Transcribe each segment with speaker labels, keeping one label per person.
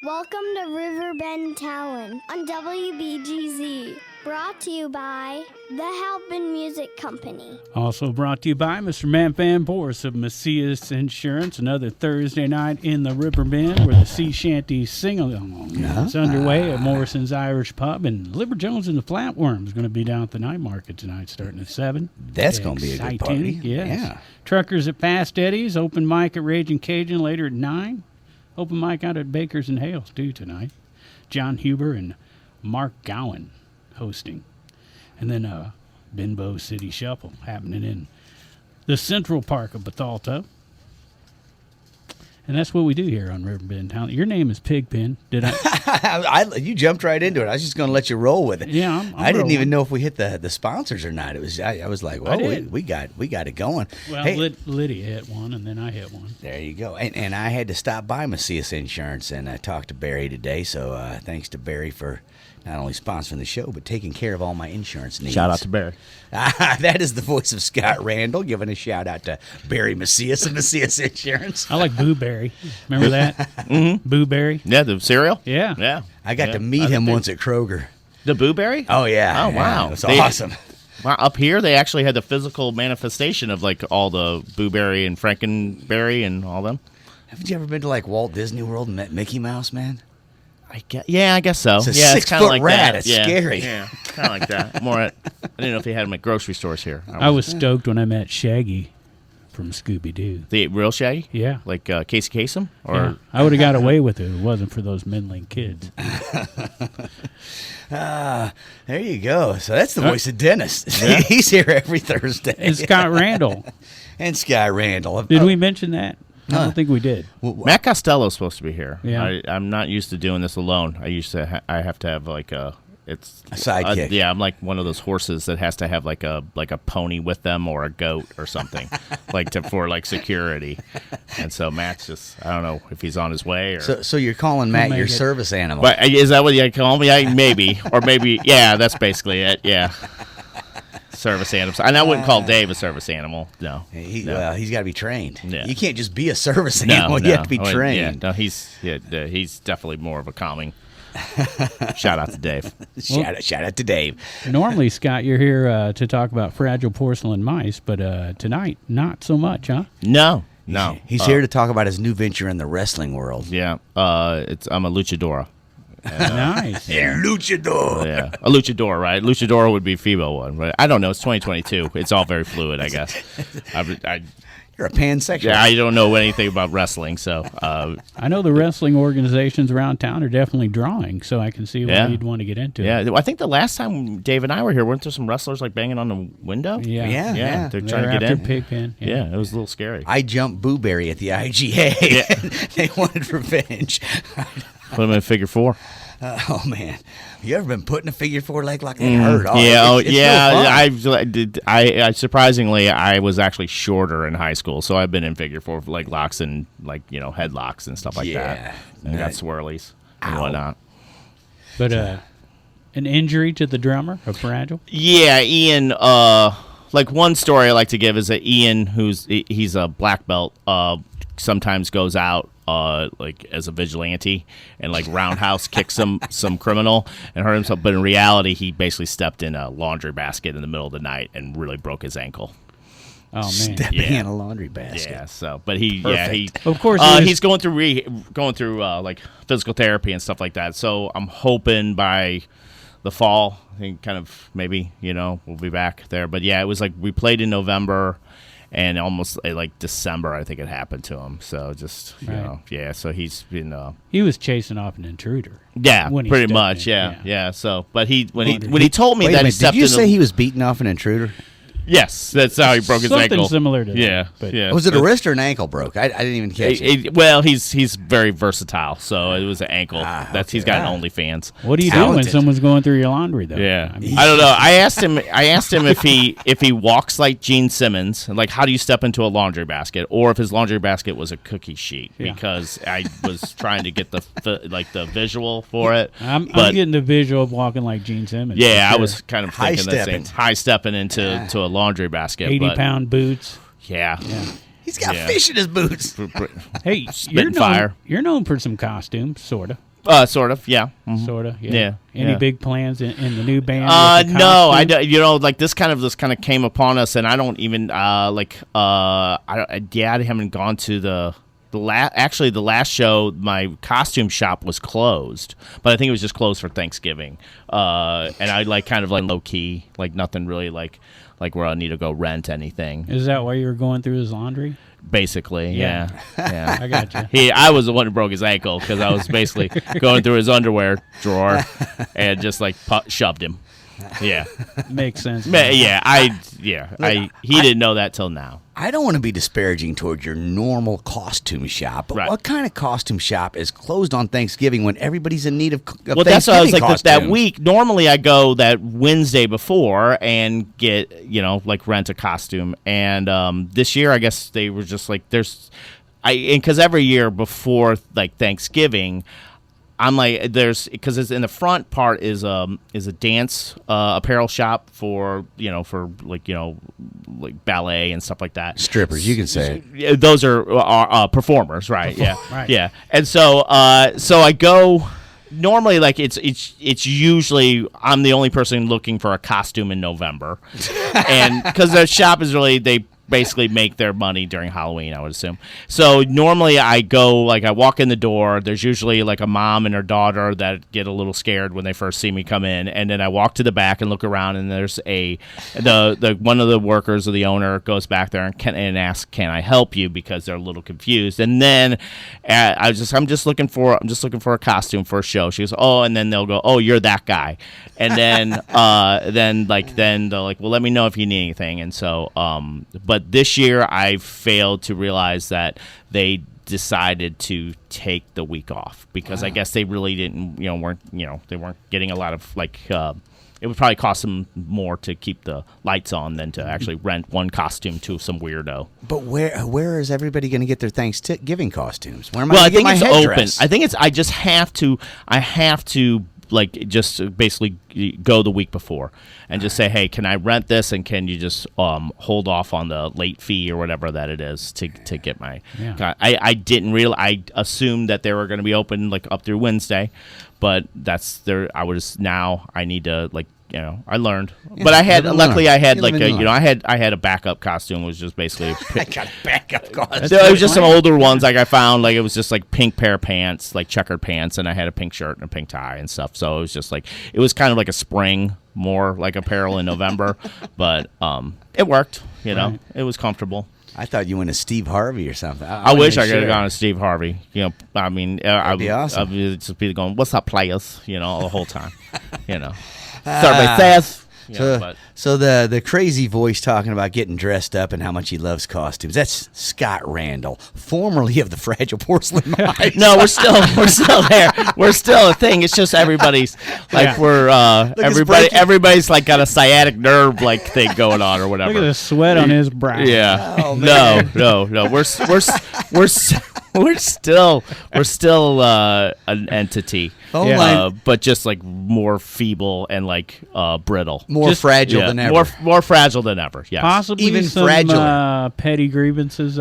Speaker 1: Welcome to Riverbend Talon on WBGZ. Brought to you by the Halpin Music Company.
Speaker 2: Also brought to you by Mr. Matt Van Boris of Macias Insurance. Another Thursday night in the Riverbend where the sea shanty sing-along is underway at Morrison's Irish Pub. And Liber Jones and the Flatworms is going to be down at the night market tonight starting at 7.
Speaker 3: That's going to be a good party.
Speaker 2: Yes.
Speaker 3: Yeah.
Speaker 2: Truckers at Fast Eddie's. Open mic at Ragin Cajun later at 9. Open mic out at Baker's and Hale's too tonight. John Huber and Mark Gowan hosting. And then Benbow City Shuffle happening in the Central Park of Bethalto. And that's what we do here on Riverbend Town. Your name is Pigpen. Did I?
Speaker 3: You jumped right into it. I was just going to let you roll with it.
Speaker 2: Yeah,
Speaker 3: I didn't even know if we hit the sponsors or not. It was I was like, well, we got it going.
Speaker 2: Well,
Speaker 3: hey,
Speaker 2: Lydia hit one, and then I hit one.
Speaker 3: There you go. And I had to stop by Macias Insurance, and I talked to Barry today. So thanks to Barry for not only sponsoring the show, but taking care of all my insurance needs.
Speaker 4: Shout out to Barry.
Speaker 3: That is the voice of Scott Randall, giving a shout out to Barry Macias of Macias Insurance.
Speaker 2: I like Boo Berry. Remember that? Mm-hmm. Boo Berry?
Speaker 4: Yeah, the cereal?
Speaker 2: Yeah.
Speaker 4: Yeah.
Speaker 3: I got to meet him once at Kroger.
Speaker 4: The Boo Berry?
Speaker 3: Oh, yeah.
Speaker 4: Oh, wow.
Speaker 3: It was awesome.
Speaker 4: Wow, up here, they actually had the physical manifestation of, like, all the Boo Berry and Frankenberry and all them.
Speaker 3: Haven't you ever been to, like, Walt Disney World and met Mickey Mouse, man?
Speaker 4: I guess so.
Speaker 3: It's a
Speaker 4: yeah,
Speaker 3: 6
Speaker 4: it's
Speaker 3: foot
Speaker 4: like
Speaker 3: rat.
Speaker 4: That.
Speaker 3: It's
Speaker 4: yeah.
Speaker 3: scary.
Speaker 4: Yeah, kind of like that. I didn't know if they had them at grocery stores here.
Speaker 2: I was stoked when I met Shaggy from Scooby-Doo.
Speaker 4: The real Shaggy?
Speaker 2: Yeah.
Speaker 4: Like Casey Kasem? Or
Speaker 2: Yeah. I would have got away with it if it wasn't for those middling kids.
Speaker 3: There you go. So that's the voice of Dennis. Yeah. He's here every Thursday.
Speaker 2: And Scott Randall.
Speaker 3: And Sky Randall.
Speaker 2: Did we mention that? I don't think we did.
Speaker 4: Matt Costello's supposed to be here.
Speaker 2: Yeah.
Speaker 4: I'm not used to doing this alone. I used to. I have to have like a
Speaker 3: sidekick.
Speaker 4: Yeah, I'm like one of those horses that has to have like a pony with them or a goat or something, for security. And so Matt's just, I don't know if he's on his way or.
Speaker 3: So you're calling Matt your service animal?
Speaker 4: But is that what you call me? Maybe yeah, that's basically it. Yeah. Service animal. And I wouldn't call Dave a service animal. No.
Speaker 3: Well, he's got to be trained.
Speaker 4: Yeah.
Speaker 3: You can't just be a service animal. You have to be trained.
Speaker 4: Yeah, no, he's definitely more of a calming. Shout out to Dave.
Speaker 3: Shout out to Dave.
Speaker 2: Normally, Scott, you're here to talk about fragile porcelain mice, but tonight, not so much, huh?
Speaker 4: No.
Speaker 3: He's here to talk about his new venture in the wrestling world.
Speaker 4: Yeah. I'm a luchadora.
Speaker 2: Nice.
Speaker 3: Yeah, luchador.
Speaker 4: Yeah, a luchador, right? Luchador would be a female one, right? I don't know. It's 2022. It's all very fluid, I guess.
Speaker 3: You're a pansexual.
Speaker 4: Yeah, I don't know anything about wrestling, so.
Speaker 2: I know the wrestling organizations around town are definitely drawing, so I can see why you'd want to get into it.
Speaker 4: Yeah, I think the last time Dave and I were here, weren't there some wrestlers like banging on the window?
Speaker 2: Yeah.
Speaker 4: They're trying to get in.
Speaker 2: Pigpen.
Speaker 4: Yeah, it was a little scary.
Speaker 3: I jumped Boo Berry at the IGA. Yeah. They wanted revenge.
Speaker 4: Put him in figure 4.
Speaker 3: Oh man, you ever been put in a figure 4 leg like that? Hurt?
Speaker 4: It's I surprisingly I was actually shorter in high school, so I've been in figure 4 leg locks and head locks and stuff like that. And got swirlies and whatnot.
Speaker 2: But an injury to the drummer of Fragile?
Speaker 4: Yeah, Ian. One story I like to give is that Ian, he's a black belt, sometimes goes out as a vigilante and roundhouse kicks some criminal and hurt himself, but in reality he basically stepped in a laundry basket in the middle of the night and really broke his ankle.
Speaker 2: Oh man!
Speaker 3: Stepping in a laundry basket.
Speaker 4: Yeah. So, but he
Speaker 2: of course
Speaker 4: he's going through physical therapy and stuff like that. So I'm hoping by the fall, I think kind of maybe we'll be back there. But yeah, it was we played in November. And almost December, I think it happened to him. So just so he's been.
Speaker 2: He was chasing off an intruder.
Speaker 4: Yeah, pretty much. Yeah. So, but when he told me that he stepped in.
Speaker 3: Did you say he was beating off an intruder?
Speaker 4: Yes, that's how he broke his ankle.
Speaker 2: Something similar to that.
Speaker 4: Yeah.
Speaker 3: Was it a wrist or an ankle broke? I didn't even catch it.
Speaker 4: Well, he's very versatile, so it was an ankle. He's got an OnlyFans.
Speaker 2: What do you do when someone's going through your laundry, though?
Speaker 4: Yeah, I don't know. I asked him if he walks like Gene Simmons, and how do you step into a laundry basket, or if his laundry basket was a cookie sheet, because I was trying to get the visual for it.
Speaker 2: I'm getting the visual of walking like Gene Simmons.
Speaker 4: Yeah, I was kind of thinking the same.
Speaker 3: High
Speaker 4: stepping into a laundry basket.
Speaker 2: 80-pound boots.
Speaker 4: Yeah.
Speaker 3: He's got fish in his boots.
Speaker 2: Hey,
Speaker 4: Spitting fire.
Speaker 2: You're known for some costumes, sort of.
Speaker 4: Sort of, yeah. Mm-hmm.
Speaker 2: Sort of, yeah.
Speaker 4: Yeah.
Speaker 2: Any
Speaker 4: yeah.
Speaker 2: big plans in the new band? With the
Speaker 4: No, I
Speaker 2: costumes?
Speaker 4: you know, like this kind of came upon us, and I don't even I haven't gone to the last show. My costume shop was closed, but I think it was just closed for Thanksgiving. And I kind of low key, nothing really like where I need to go rent anything.
Speaker 2: Is that why you were going through his laundry?
Speaker 4: Basically, yeah.
Speaker 2: I got you.
Speaker 4: I was the one who broke his ankle because I was basically going through his underwear drawer and just shoved him. Yeah,
Speaker 2: makes sense.
Speaker 4: He didn't know that till now.
Speaker 3: I don't want to be disparaging towards your normal costume shop, but what kind of costume shop is closed on Thanksgiving when everybody's in need of
Speaker 4: well, that's what I was like.
Speaker 3: costumes?
Speaker 4: That week, normally I go that Wednesday before and get rent a costume, and this year I guess they were just because every year before Thanksgiving. I'm because it's in the front part is a dance apparel shop for ballet and stuff like that.
Speaker 3: Strippers, you can say it.
Speaker 4: Those are performers, right? Yeah,
Speaker 2: right.
Speaker 4: Yeah. And so I go. Normally, it's usually I'm the only person looking for a costume in November, and because the shop is they basically make their money during Halloween, I would assume. So normally I go, I walk in the door. There's usually a mom and her daughter that get a little scared when they first see me come in, and then I walk to the back and look around, and there's the one of the workers or the owner goes back there and asks, "Can I help you?" Because they're a little confused. And then I'm just looking for a costume for a show. She goes, "Oh," and then they'll go, "Oh, you're that guy," and then then they're like, "Well, let me know if you need anything." And so but this year I failed to realize that they decided to take the week off because I guess they really didn't, they weren't getting a lot of it would probably cost them more to keep the lights on than to actually rent one costume to some weirdo.
Speaker 3: But where is everybody going to get their Thanksgiving costumes? Where am
Speaker 4: I
Speaker 3: going to get my
Speaker 4: headdress?
Speaker 3: Open.
Speaker 4: I think I just have to just basically go the week before and just say, hey, can I rent this, and can you just hold off on the late fee or whatever that it is to get my I didn't realize. I assumed that they were going to be open up through Wednesday, but that's there. I need to I learned, but I had luckily I had I had a backup costume. It was just basically
Speaker 3: I got backup costume.
Speaker 4: It was just some older ones I found. It was just pink pair of pants, checkered pants, and I had a pink shirt and a pink tie and stuff. So it was just it was kind of like a spring, more apparel in November, but it worked. Right. It was comfortable.
Speaker 3: I thought you went to Steve Harvey or something.
Speaker 4: I wish I could have gone to Steve Harvey. I mean,
Speaker 3: that'd be awesome.
Speaker 4: I'd just be going, "What's up, players?" The whole time. Everybody says.
Speaker 3: So the crazy voice talking about getting dressed up and how much he loves costumes. That's Scott Randall, formerly of the Fragile Porcelain Mice.
Speaker 4: No, we're still there. We're still a thing. It's just everybody's everybody's got a sciatic nerve thing going on or whatever.
Speaker 2: Look at the sweat on his brow.
Speaker 4: Yeah.
Speaker 3: Oh, man.
Speaker 4: No. We're still an entity. But just more feeble and brittle.
Speaker 3: More fragile than ever.
Speaker 4: More fragile than ever. Yes.
Speaker 2: Possibly
Speaker 3: even
Speaker 2: some
Speaker 3: fragiler.
Speaker 2: Petty grievances.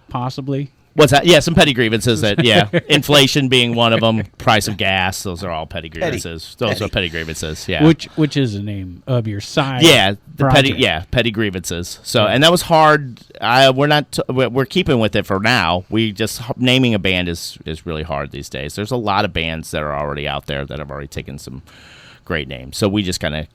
Speaker 2: Possibly.
Speaker 4: What's that? Yeah, some petty grievances. Inflation being one of them. Price of gas. Those are all petty grievances. Those are petty grievances. Yeah.
Speaker 2: Which is the name of your side?
Speaker 4: Yeah, the
Speaker 2: project.
Speaker 4: petty grievances. So and that was hard. We're keeping with it for now. We just naming a band is really hard these days. There's a lot of bands that are already out there that have already taken some great names. So we just kind of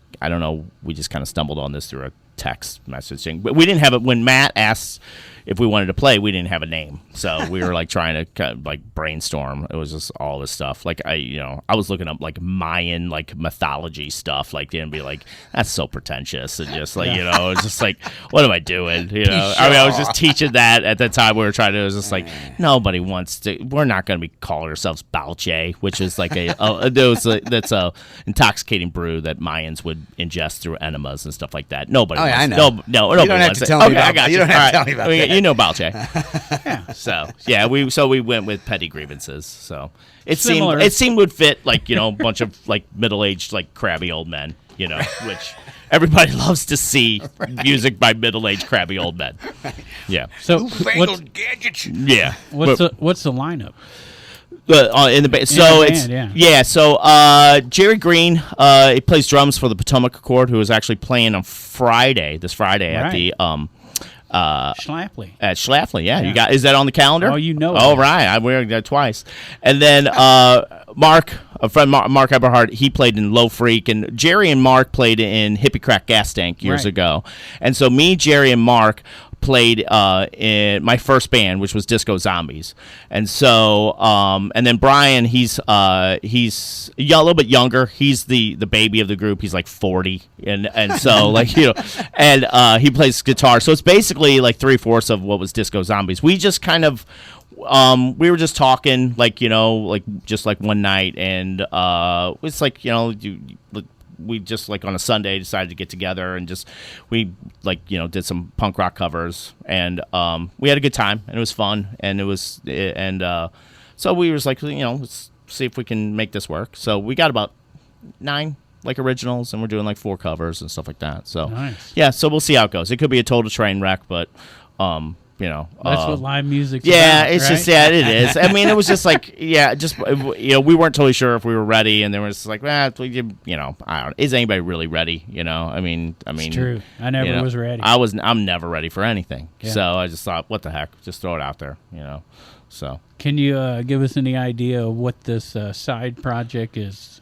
Speaker 4: we just kind of stumbled on this through a text messaging. But we didn't have it when Matt asked if we wanted to play. We didn't have a name, so we were trying to kind of brainstorm. It was just all this stuff. I was looking up Mayan mythology stuff. And be that's so pretentious and just it's just what am I doing? I was just teaching that at the time we were trying to. It was just nobody wants to. We're not going to be calling ourselves Balche, which is that's a intoxicating brew that Mayans would ingest through enemas and stuff like that. Nobody.
Speaker 3: Oh, yeah,
Speaker 4: wants,
Speaker 3: I know.
Speaker 4: No,
Speaker 3: you don't have to tell me about. I got you. You don't have to tell me about that.
Speaker 4: You know Balche. Yeah. We went with petty grievances. So it seemed would fit a bunch of middle-aged crabby old men. you know, which everybody loves to see music by middle-aged crabby old men. Yeah.
Speaker 2: So
Speaker 3: gadgets.
Speaker 4: Yeah.
Speaker 2: what's the lineup?
Speaker 4: In the band. So it's
Speaker 2: band,
Speaker 4: So Jerry Green, he plays drums for the Potomac Accord, who is actually playing on this Friday at the
Speaker 2: Schlafly.
Speaker 4: At Schlafly. Yeah, you got. Is that on the calendar?
Speaker 2: Oh, you know.
Speaker 4: Oh, right. I wear that twice. And then Mark, a friend, Mark Eberhardt, he played in Low Freak, and Jerry and Mark played in Hippie Crack Gas Tank years ago. And so me, Jerry, and Mark played in my first band, which was Disco Zombies. And so and then Brian, he's a little bit younger. He's the baby of the group. He's like 40, and so like, you know, and he plays guitar. So it's basically like 3/4 of what was Disco Zombies. We just kind of we were just talking, like, you know, like just like one night, and it's like, you know, we just like on a Sunday decided to get together and just we like, you know, did some punk rock covers, and we had a good time, and it was fun, and so we was like, you know, let's see if we can make this work. So we got about 9 like originals, and we're doing like 4 covers and stuff like that. So
Speaker 2: nice.
Speaker 4: Yeah, so we'll see how it goes. It could be a total train wreck, but you know,
Speaker 2: that's what live music's
Speaker 4: yeah,
Speaker 2: about,
Speaker 4: it's
Speaker 2: right?
Speaker 4: just, yeah, it is. I mean, it was just like, yeah, just, you know, we weren't totally sure if we were ready, and there was like, you know, I don't, is anybody really ready? You know, I mean,
Speaker 2: it's true. I never was ready.
Speaker 4: I'm never ready for anything.
Speaker 2: Yeah.
Speaker 4: So I just thought, what the heck, just throw it out there, you know. So
Speaker 2: can you give us any idea of what this side project is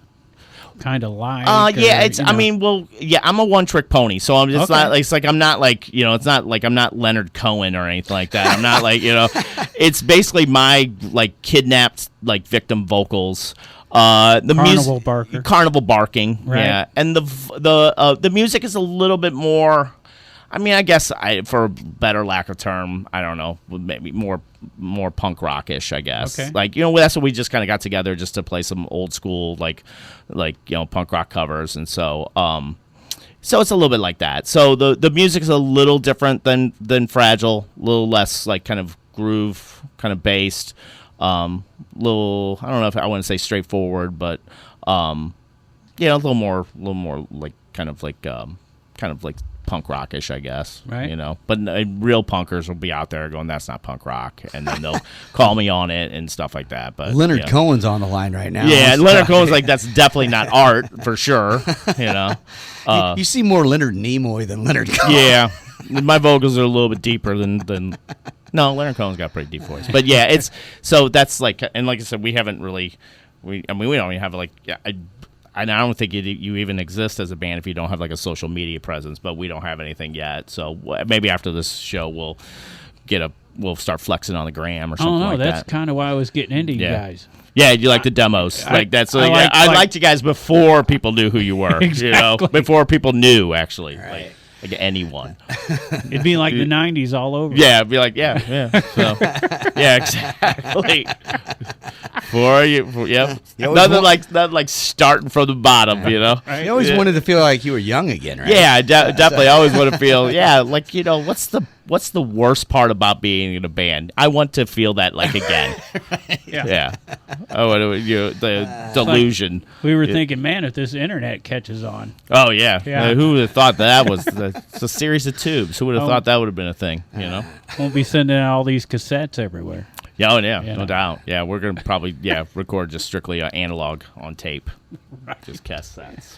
Speaker 2: kind of like?
Speaker 4: Yeah,
Speaker 2: or,
Speaker 4: it's,
Speaker 2: you know?
Speaker 4: I mean, well, yeah, I'm a one-trick pony, so I'm just
Speaker 2: Okay.
Speaker 4: not, it's like, I'm not like, you know, it's not like I'm not Leonard Cohen or anything like that. I'm not like, you know, it's basically my, like, kidnapped, like, victim vocals. The carnival barking,
Speaker 2: right.
Speaker 4: Yeah, and the music is a little bit more. I mean, I guess for better lack of term, I don't know, maybe more punk rockish, I guess.
Speaker 2: Okay.
Speaker 4: Like, you know, that's what we just kind of got together just to play some old school, like you know, punk rock covers, and so so it's a little bit like that. So the music is a little different than Fragile, a little less like kind of groove, kind of based, little, I don't know if I want to say straightforward, but yeah, a little more like kind of like punk rockish, I guess.
Speaker 2: Right.
Speaker 4: You know, but real punkers will be out there going, "That's not punk rock," and then they'll call me on it and stuff like that. But
Speaker 3: Leonard
Speaker 4: yeah.
Speaker 3: Cohen's on the line right now.
Speaker 4: Yeah, Leonard Cohen's like, that's definitely not art for sure. You know,
Speaker 3: you see more Leonard Nimoy than Leonard Cohen.
Speaker 4: yeah, my vocals are a little bit deeper than. No, Leonard Cohen's got a pretty deep voice, but yeah, it's so that's like, and like I said, we haven't really, we don't even have like, yeah, I don't think you even exist as a band if you don't have like a social media presence, but we don't have anything yet. So maybe after this show we'll start flexing on the gram or something like that.
Speaker 2: That's kind of why I was getting into you guys.
Speaker 4: Yeah, you like the demos. I liked you guys before people knew who you were.
Speaker 2: Exactly.
Speaker 4: You know, before people knew actually.
Speaker 3: Right.
Speaker 4: Like anyone.
Speaker 2: It'd be like the 90s all over.
Speaker 4: Yeah, it'd be like, yeah. So, yeah, exactly. Yep. Nothing like starting from the bottom, you know?
Speaker 2: Right.
Speaker 3: You always wanted to feel like you were young again, right?
Speaker 4: Yeah, I definitely always want to feel, yeah, like, you know, what's the worst part about being in a band? I want to feel that like again. Yeah. Oh, the delusion.
Speaker 2: We were thinking, man, if this internet catches on.
Speaker 4: Oh, yeah. Who would have thought that was it's a series of tubes? Who would have thought that would have been a thing, you know?
Speaker 2: Won't be sending out all these cassettes everywhere.
Speaker 4: Yeah, no doubt. Yeah, we're going to probably, record just strictly analog on tape. Right. Just cassettes.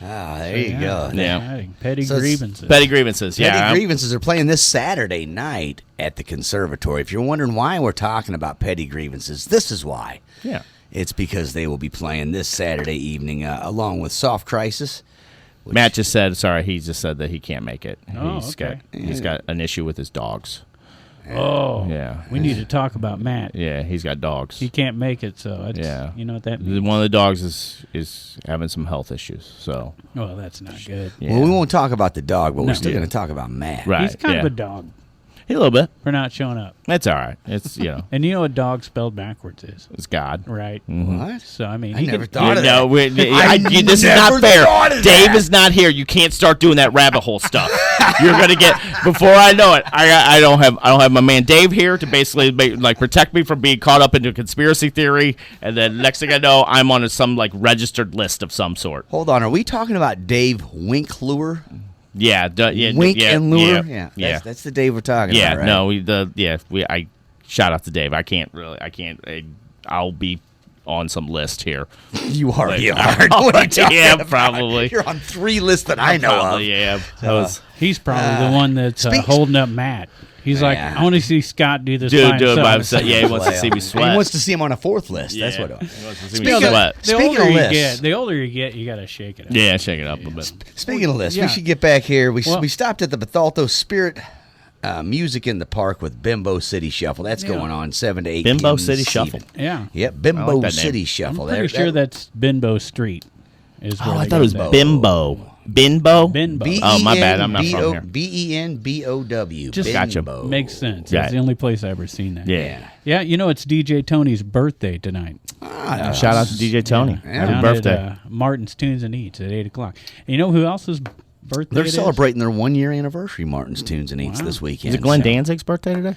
Speaker 3: Ah, there you go.
Speaker 4: Yeah.
Speaker 2: Petty Grievences.
Speaker 4: Petty Grievences, yeah.
Speaker 3: Petty Grievences are playing this Saturday night at the Conservatory. If you're wondering why we're talking about Petty Grievences, this is why.
Speaker 4: Yeah.
Speaker 3: It's because they will be playing this Saturday evening along with Soft Crisis.
Speaker 4: Matt just said, he just said that he can't make it.
Speaker 2: Oh,
Speaker 4: He's got an issue with his dogs.
Speaker 2: Oh,
Speaker 4: yeah.
Speaker 2: We need to talk about Matt.
Speaker 4: Yeah, he's got dogs.
Speaker 2: He can't make it, so you know what that means.
Speaker 4: One of the dogs is having some health issues, so.
Speaker 2: Well, that's not good.
Speaker 4: Yeah.
Speaker 3: Well, we won't talk about the dog, but we're still going to talk about Matt.
Speaker 4: Right.
Speaker 2: He's kind of a dog.
Speaker 4: A little bit.
Speaker 2: for not showing up.
Speaker 4: It's all right. It's
Speaker 2: And you know what dog spelled backwards is,
Speaker 4: it's God.
Speaker 2: right?
Speaker 3: What?
Speaker 2: So I mean,
Speaker 3: I
Speaker 2: he
Speaker 3: never
Speaker 2: could-
Speaker 3: thought of that.
Speaker 4: No, this is
Speaker 3: never
Speaker 4: not fair.
Speaker 3: thought of
Speaker 4: Dave
Speaker 3: that.
Speaker 4: is not here. You can't start doing that rabbit hole stuff. You're gonna get before I know it. I don't have my man Dave here to basically protect me from being caught up into a conspiracy theory, and then next thing I know, I'm on some registered list of some sort.
Speaker 3: Hold on. Are we talking about Dave Winklure?
Speaker 4: Yeah,
Speaker 3: Wink and lure?
Speaker 4: Yeah.
Speaker 3: That's the Dave we're talking
Speaker 4: Yeah,
Speaker 3: about, right?
Speaker 4: no, I shout out to Dave. I'll be on some list here.
Speaker 3: You already
Speaker 4: Like,
Speaker 3: are. What are you talking
Speaker 4: yeah,
Speaker 3: about?
Speaker 4: probably.
Speaker 3: You're on 3 lists that I know
Speaker 4: Probably,
Speaker 3: of.
Speaker 4: yeah.
Speaker 2: he's probably the one that's holding up Matt. He's like,
Speaker 3: Yeah.
Speaker 2: I want to see Scott do this
Speaker 4: Do
Speaker 2: by
Speaker 4: it
Speaker 2: himself.
Speaker 4: by himself. Yeah, he wants to see me
Speaker 3: He
Speaker 4: sweat.
Speaker 3: wants to see him on a 4th list.
Speaker 4: Yeah.
Speaker 3: That's what.
Speaker 4: He wants to see me
Speaker 3: Speaking of-
Speaker 4: sweat.
Speaker 2: The
Speaker 3: Speaking
Speaker 2: older
Speaker 3: of
Speaker 2: you
Speaker 3: lists.
Speaker 2: get, you got to shake it up.
Speaker 4: Yeah, shake it up a bit.
Speaker 3: Speaking of lists,
Speaker 2: yeah.
Speaker 3: we should get back here. We
Speaker 2: Well-
Speaker 3: stopped at the Bethalto Spirit Music in the Park with Bimbo City Shuffle. That's going on 7 to 8
Speaker 4: Bimbo
Speaker 3: p.m.
Speaker 4: City
Speaker 3: this
Speaker 4: Shuffle.
Speaker 3: evening.
Speaker 2: Yeah.
Speaker 3: Yep, Bimbo
Speaker 4: that name.
Speaker 3: City
Speaker 2: I'm
Speaker 3: Shuffle.
Speaker 2: pretty sure that's Binbo Street. Is where
Speaker 4: Oh, I
Speaker 2: they
Speaker 4: thought it
Speaker 2: go
Speaker 4: was
Speaker 2: back.
Speaker 4: Bimbo. Binbo?
Speaker 2: Binbo.
Speaker 4: Oh, my bad. I'm not from here.
Speaker 3: Benbow.
Speaker 2: Just
Speaker 4: Gotcha.
Speaker 3: Bimbo.
Speaker 2: Makes sense.
Speaker 4: Yeah.
Speaker 2: That's the only place I've ever seen that.
Speaker 4: Yeah.
Speaker 2: Yeah, it's DJ Tony's birthday tonight.
Speaker 4: Shout out to DJ Tony.
Speaker 3: Yeah.
Speaker 4: Happy
Speaker 2: Down
Speaker 4: birthday.
Speaker 2: At, Martin's Tunes and Eats at 8 o'clock. And you know who else's birthday
Speaker 3: They're
Speaker 2: it is?
Speaker 3: celebrating their 1-year anniversary, Martin's Tunes and Eats,
Speaker 2: Wow.
Speaker 3: this weekend.
Speaker 4: Is it Glenn
Speaker 3: so-
Speaker 4: Danzig's birthday today?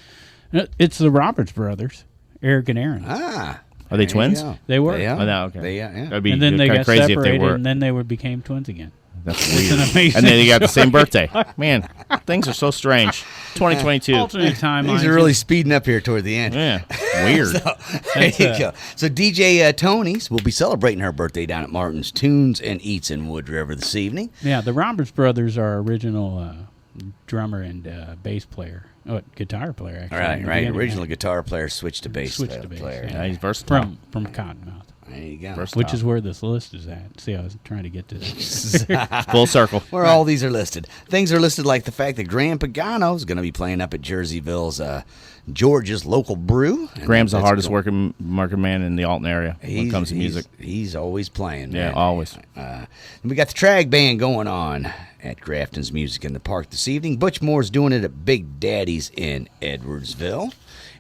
Speaker 2: No, it's the Roberts brothers, Eric and Aaron.
Speaker 3: Ah.
Speaker 4: Are they
Speaker 3: there you
Speaker 4: twins?
Speaker 3: go.
Speaker 2: They were.
Speaker 3: They are.
Speaker 4: Oh, no, okay.
Speaker 3: They, yeah.
Speaker 4: That'd be
Speaker 2: And then they
Speaker 4: kinda
Speaker 2: got
Speaker 4: crazy
Speaker 2: separated,
Speaker 4: if they were.
Speaker 2: and then they became twins again.
Speaker 4: That's
Speaker 2: It's an
Speaker 4: weird.
Speaker 2: amazing
Speaker 4: And then they got the
Speaker 2: story.
Speaker 4: same birthday. Man, things are so strange. 2022.
Speaker 2: Alternate timelines.
Speaker 3: These are really speeding up here toward the end.
Speaker 4: Yeah, weird.
Speaker 3: There you go. So DJ Tony's will be celebrating her birthday down at Martin's Tunes and Eats in Wood River this evening.
Speaker 2: Yeah, the Roberts brothers are original drummer and bass player. Oh, guitar player, actually.
Speaker 3: Right,
Speaker 2: in the
Speaker 3: right.
Speaker 2: beginning.
Speaker 3: Original guitar player switched to bass
Speaker 2: Switched to bass,
Speaker 3: player.
Speaker 2: yeah.
Speaker 4: He's versatile.
Speaker 2: From Cottonmouth,
Speaker 3: There you go.
Speaker 4: Versatile.
Speaker 2: which is where this list is at. See, I was trying to get to this.
Speaker 4: Full circle.
Speaker 3: Where all these are listed. Things are listed like the fact that Graham Pagano is going to be playing up at Jerseyville's George's local brew. And
Speaker 4: Graham's the
Speaker 3: that's
Speaker 4: hardest
Speaker 3: going-
Speaker 4: working man in the Alton area when it comes to music.
Speaker 3: He's always playing,
Speaker 4: Yeah,
Speaker 3: man.
Speaker 4: always.
Speaker 3: And we got the Trag Band going on at Grafton's Music in the Park this evening. Butch Moore's doing it at Big Daddy's in Edwardsville.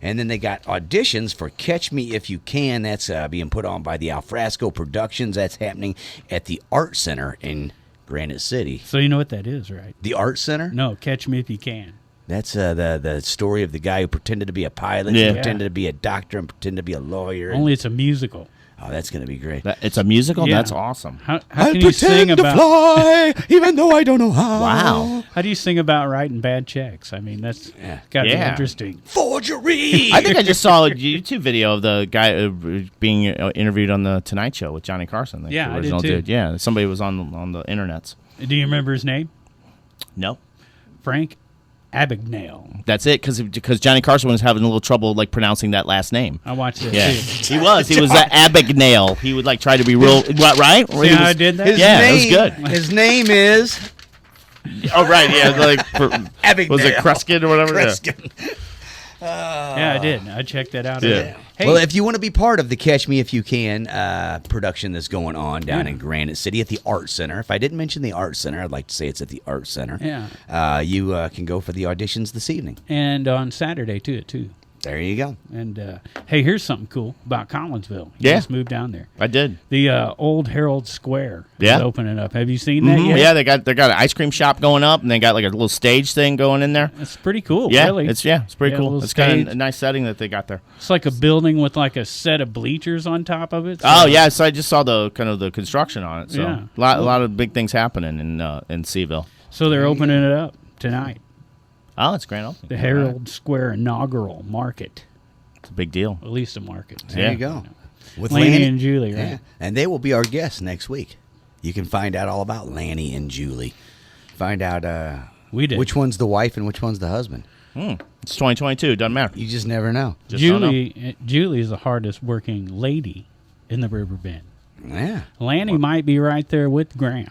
Speaker 3: And then they got auditions for Catch Me If You Can. That's being put on by the Alfresco Productions. That's happening at the Art Center in Granite City.
Speaker 2: So you know what that is, right?
Speaker 3: The Art Center?
Speaker 2: No, Catch Me If You Can.
Speaker 3: That's the story of the guy who pretended to be a pilot,
Speaker 4: Yeah.
Speaker 3: pretended to be a doctor, and pretended to be a lawyer.
Speaker 2: Only it's a musical.
Speaker 3: Oh, that's going to be great.
Speaker 4: It's a musical?
Speaker 2: Yeah.
Speaker 4: That's awesome.
Speaker 2: How can you sing about?
Speaker 3: fly, even though I don't know how.
Speaker 4: Wow.
Speaker 2: How do you sing about writing bad checks? I mean, that's got to be
Speaker 4: Yeah.
Speaker 2: interesting.
Speaker 3: Forgery.
Speaker 4: I think I just saw a YouTube video of the guy being interviewed on the Tonight Show with Johnny Carson. The
Speaker 2: Yeah, I did
Speaker 4: original
Speaker 2: too.
Speaker 4: dude. Yeah, somebody was on the internets.
Speaker 2: Do you remember his name?
Speaker 4: No.
Speaker 2: Frank Abagnale.
Speaker 4: That's it, because Johnny Carson was having a little trouble pronouncing that last name.
Speaker 2: I watched it
Speaker 4: Yeah,
Speaker 2: too.
Speaker 4: he was Abagnale. He would try to be real, what, right?
Speaker 2: See how I did that?
Speaker 3: His
Speaker 4: Yeah, that was
Speaker 3: name,
Speaker 4: good.
Speaker 3: His name is
Speaker 4: Oh right, yeah,
Speaker 3: Abagnale.
Speaker 4: was it Kreskin or whatever? Yeah.
Speaker 3: Kreskin.
Speaker 2: Yeah, I did. I checked that out.
Speaker 4: Yeah.
Speaker 2: Hey,
Speaker 3: Well, if you want to be part of the Catch Me If You Can production that's going on down in Granite City at the Art Center, if I didn't mention the Art Center, I'd like to say it's at the Art Center.
Speaker 2: Yeah.
Speaker 3: You can go for the auditions this evening.
Speaker 2: and on Saturday too, at 2.
Speaker 3: There you go.
Speaker 2: And hey, here's something cool about Collinsville. You
Speaker 4: Yeah.
Speaker 2: just moved down there.
Speaker 4: I did.
Speaker 2: The old Herald Square
Speaker 4: Yeah.
Speaker 2: is opening up. Have you seen that
Speaker 4: Mhm.
Speaker 2: yet?
Speaker 4: Yeah, they got an ice cream shop going up, and they got like a little stage thing going in there.
Speaker 2: It's pretty cool.
Speaker 4: Yeah,
Speaker 2: really.
Speaker 4: it's pretty
Speaker 2: Yeah, a
Speaker 4: cool.
Speaker 2: little
Speaker 4: It's kind
Speaker 2: stage.
Speaker 4: of a nice setting that they got there.
Speaker 2: It's like a building with like a set of bleachers on top of it.
Speaker 4: Oh yeah, so I just saw the kind of the construction on it. So
Speaker 2: Yeah.
Speaker 4: a lot of big things happening in Seville.
Speaker 2: So they're opening it up tonight.
Speaker 4: Oh, it's grand opening.
Speaker 2: The Herald Square inaugural market.
Speaker 4: It's a big deal.
Speaker 2: At least a market.
Speaker 3: There
Speaker 4: Yeah.
Speaker 3: you go. With
Speaker 2: Lanny and Julie, right?
Speaker 3: Yeah. And they will be our guests next week. You can find out all about Lanny and Julie. Find out
Speaker 2: We did.
Speaker 3: which one's the wife and which one's the husband.
Speaker 4: It's 2022. Doesn't matter.
Speaker 3: You just never know.
Speaker 4: Just don't know.
Speaker 2: Julie is the hardest working lady in the River Bend.
Speaker 3: Yeah.
Speaker 2: Lanny might be right there with Graham.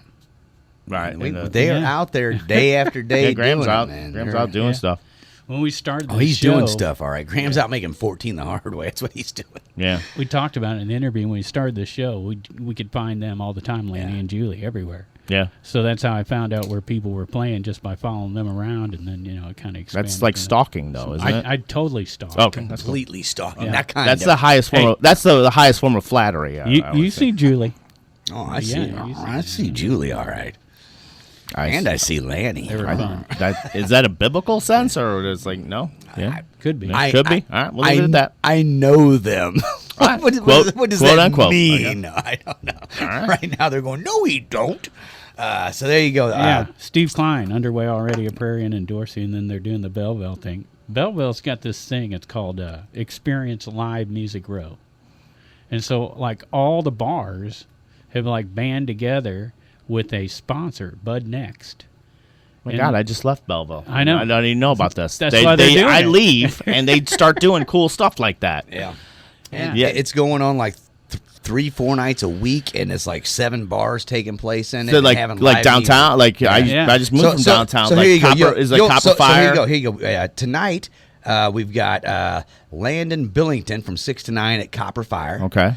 Speaker 4: Right.
Speaker 3: They are
Speaker 2: Yeah.
Speaker 3: out there day after day
Speaker 4: yeah, Graham's
Speaker 3: doing
Speaker 4: out.
Speaker 3: it, man.
Speaker 4: Graham's
Speaker 3: They're-
Speaker 4: out doing
Speaker 2: Yeah.
Speaker 4: stuff.
Speaker 2: When we started the
Speaker 3: Oh, he's
Speaker 2: show,
Speaker 3: doing stuff, all right. Graham's out making 14 the hard way. That's what he's doing.
Speaker 4: Yeah.
Speaker 2: we talked about it in the interview when we started the show. We could find them all the time, Lanny and Julie, everywhere.
Speaker 4: Yeah.
Speaker 2: So that's how I found out where people were playing, just by following them around, and then it kind of expanded.
Speaker 4: That's like
Speaker 2: from
Speaker 4: stalking, though, isn't it?
Speaker 2: I totally stalked.
Speaker 4: Okay, that's cool.
Speaker 3: Completely stalking.
Speaker 2: Yeah.
Speaker 3: That kind
Speaker 4: That's
Speaker 3: of.
Speaker 4: the highest form.
Speaker 2: Hey.
Speaker 4: That's the highest form of flattery. I
Speaker 2: You
Speaker 4: would
Speaker 2: see
Speaker 4: say.
Speaker 2: Julie.
Speaker 3: Oh, I see.
Speaker 2: Yeah, you see-
Speaker 3: I see Julie. All right. And I see Lanny.
Speaker 2: They were fun.
Speaker 4: Is that a biblical sense, or is like no? Yeah,
Speaker 2: Could be.
Speaker 4: could be. All right, we'll leave it at that.
Speaker 3: I know them.
Speaker 4: right.
Speaker 3: what does
Speaker 4: Quote,
Speaker 3: that
Speaker 4: unquote.
Speaker 3: mean? I don't know. Right now they're going, no, he don't. So there you go.
Speaker 2: Yeah, Steve Klein, underway already at Prairie and Dorsey, and then they're doing the Belleville thing. Belleville's got this thing. It's called Experience Live Music Row. And so, like, all the bars have, like, band together with a sponsor, Bud Next.
Speaker 4: My God, I just left Belleville.
Speaker 2: I know.
Speaker 4: I don't even know about this.
Speaker 2: That's why they're doing
Speaker 4: I
Speaker 2: it.
Speaker 4: leave, and they start doing cool stuff like that.
Speaker 3: Yeah.
Speaker 2: Yeah.
Speaker 3: And it's going on like 3-4 nights a week, and it's like 7 bars taking place in it.
Speaker 4: So
Speaker 3: and
Speaker 4: like
Speaker 3: having
Speaker 4: like
Speaker 3: live
Speaker 4: downtown,
Speaker 3: music.
Speaker 4: like I just moved from downtown.
Speaker 3: So
Speaker 4: like
Speaker 3: here you
Speaker 4: Copper,
Speaker 3: go.
Speaker 4: is like Copper
Speaker 3: So
Speaker 4: Fire.
Speaker 3: here you go. Tonight, we've got Landon Billington from 6 to 9 at Copper Fire.
Speaker 4: Okay.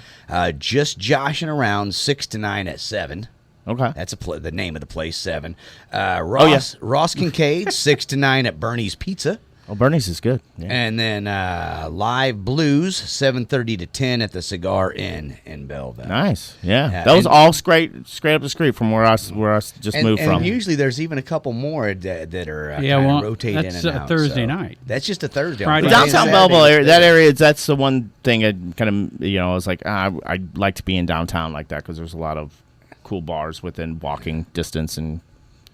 Speaker 3: Just joshing around 6 to 9 at 7.
Speaker 4: Okay.
Speaker 3: That's the name of the place, 7. Ross Kincaid, 6 to 9 at Bernie's Pizza.
Speaker 4: Oh, Bernie's is good. Yeah.
Speaker 3: And then Live Blues, 7:30 to 10 at the Cigar Inn in Belleville.
Speaker 4: Nice. Yeah.
Speaker 3: Yeah,
Speaker 4: That was
Speaker 3: and-
Speaker 4: all straight up the street from where I just moved
Speaker 3: and
Speaker 4: from.
Speaker 3: usually there's even a couple more that are
Speaker 2: Yeah,
Speaker 3: kind
Speaker 2: well,
Speaker 3: of rotate
Speaker 2: that's
Speaker 3: in and
Speaker 2: a
Speaker 3: out.
Speaker 2: Thursday
Speaker 3: so.
Speaker 2: night.
Speaker 3: That's just a Thursday.
Speaker 2: Friday
Speaker 3: On
Speaker 2: night.
Speaker 3: Friday
Speaker 4: Downtown
Speaker 3: and
Speaker 4: Belleville
Speaker 3: Saturday,
Speaker 4: area, that area, that's the one thing I kind of, I was like, I'd like to be in downtown like that because there's a lot of cool bars within walking distance and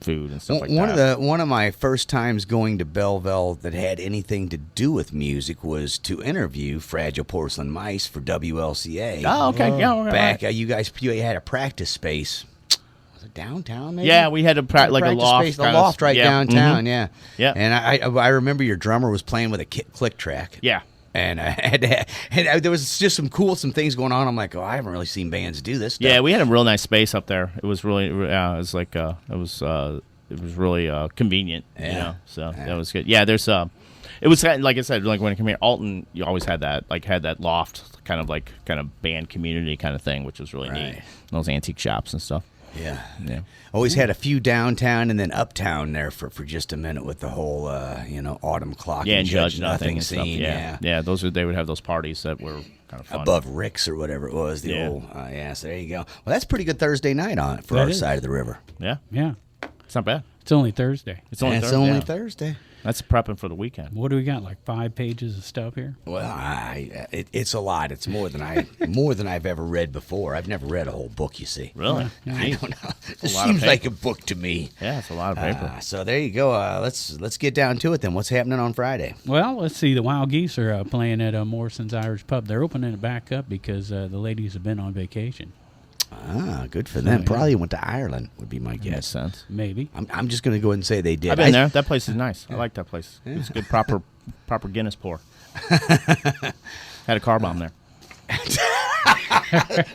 Speaker 4: food and stuff like that.
Speaker 3: One of my first times going to Belleville that had anything to do with music was to interview Fragile Porcelain Mice for WLCA.
Speaker 4: Oh, okay. Yeah, all right.
Speaker 3: Back, you had a practice space. Was it downtown? Maybe?
Speaker 4: Yeah, we had a like a
Speaker 3: Practice
Speaker 4: loft.
Speaker 3: space, the
Speaker 4: kind of-
Speaker 3: loft right
Speaker 4: yeah.
Speaker 3: downtown.
Speaker 4: Mhm.
Speaker 3: Yeah,
Speaker 4: Yeah.
Speaker 3: And I remember your drummer was playing with a click track.
Speaker 4: Yeah.
Speaker 3: And there was just some things going on. I'm like, I haven't really seen bands do this stuff.
Speaker 4: Yeah, we had a real nice space up there. It was really, it was like, it was really convenient.
Speaker 3: Yeah.
Speaker 4: So that was good. Yeah, there's it was like I said, like when I came here, Alton, you always had that loft kind of band community kind of thing, which was really neat.
Speaker 3: Right.
Speaker 4: Those antique shops and stuff.
Speaker 3: Yeah.
Speaker 4: Yeah.
Speaker 3: Always had a few downtown and then uptown there for just a minute with the whole, autumn clock
Speaker 4: Yeah,
Speaker 3: and
Speaker 4: and Judge Nothing and
Speaker 3: scene.
Speaker 4: stuff. Yeah. They would have those parties that were kind of fun.
Speaker 3: Above Rick's or whatever it was. The
Speaker 4: Yeah.
Speaker 3: old, so there you go. Well, that's pretty good Thursday night on it for
Speaker 2: That
Speaker 3: our
Speaker 2: is.
Speaker 3: side of the river.
Speaker 4: Yeah,
Speaker 2: Yeah.
Speaker 4: it's not bad.
Speaker 2: It's only Thursday.
Speaker 4: It's only
Speaker 3: It's
Speaker 4: Thursday.
Speaker 3: only
Speaker 4: Yeah.
Speaker 3: Thursday.
Speaker 4: That's prepping for the weekend.
Speaker 2: What do we got? Like 5 pages of stuff here?
Speaker 3: Well, it's a lot. It's more than I've ever read before. I've never read a whole book. You see,
Speaker 4: Really?
Speaker 3: I don't know. It
Speaker 4: lot of
Speaker 3: seems like
Speaker 4: paper.
Speaker 3: a book to me.
Speaker 4: Yeah, it's a lot of paper.
Speaker 3: So there you go. Let's get down to it then. What's happening on Friday?
Speaker 2: Well, let's see. The Wild Geese are playing at Morrison's Irish Pub. They're opening it back up because the ladies have been on vacation.
Speaker 3: Good for them.
Speaker 2: yeah.
Speaker 3: Probably went to Ireland would be my
Speaker 4: Makes
Speaker 3: guess.
Speaker 4: sense.
Speaker 2: Maybe.
Speaker 3: I'm just going to go ahead and say they did.
Speaker 4: I've been there. That place is nice. I like that place. It's good, proper Guinness pour. Had a car bomb there.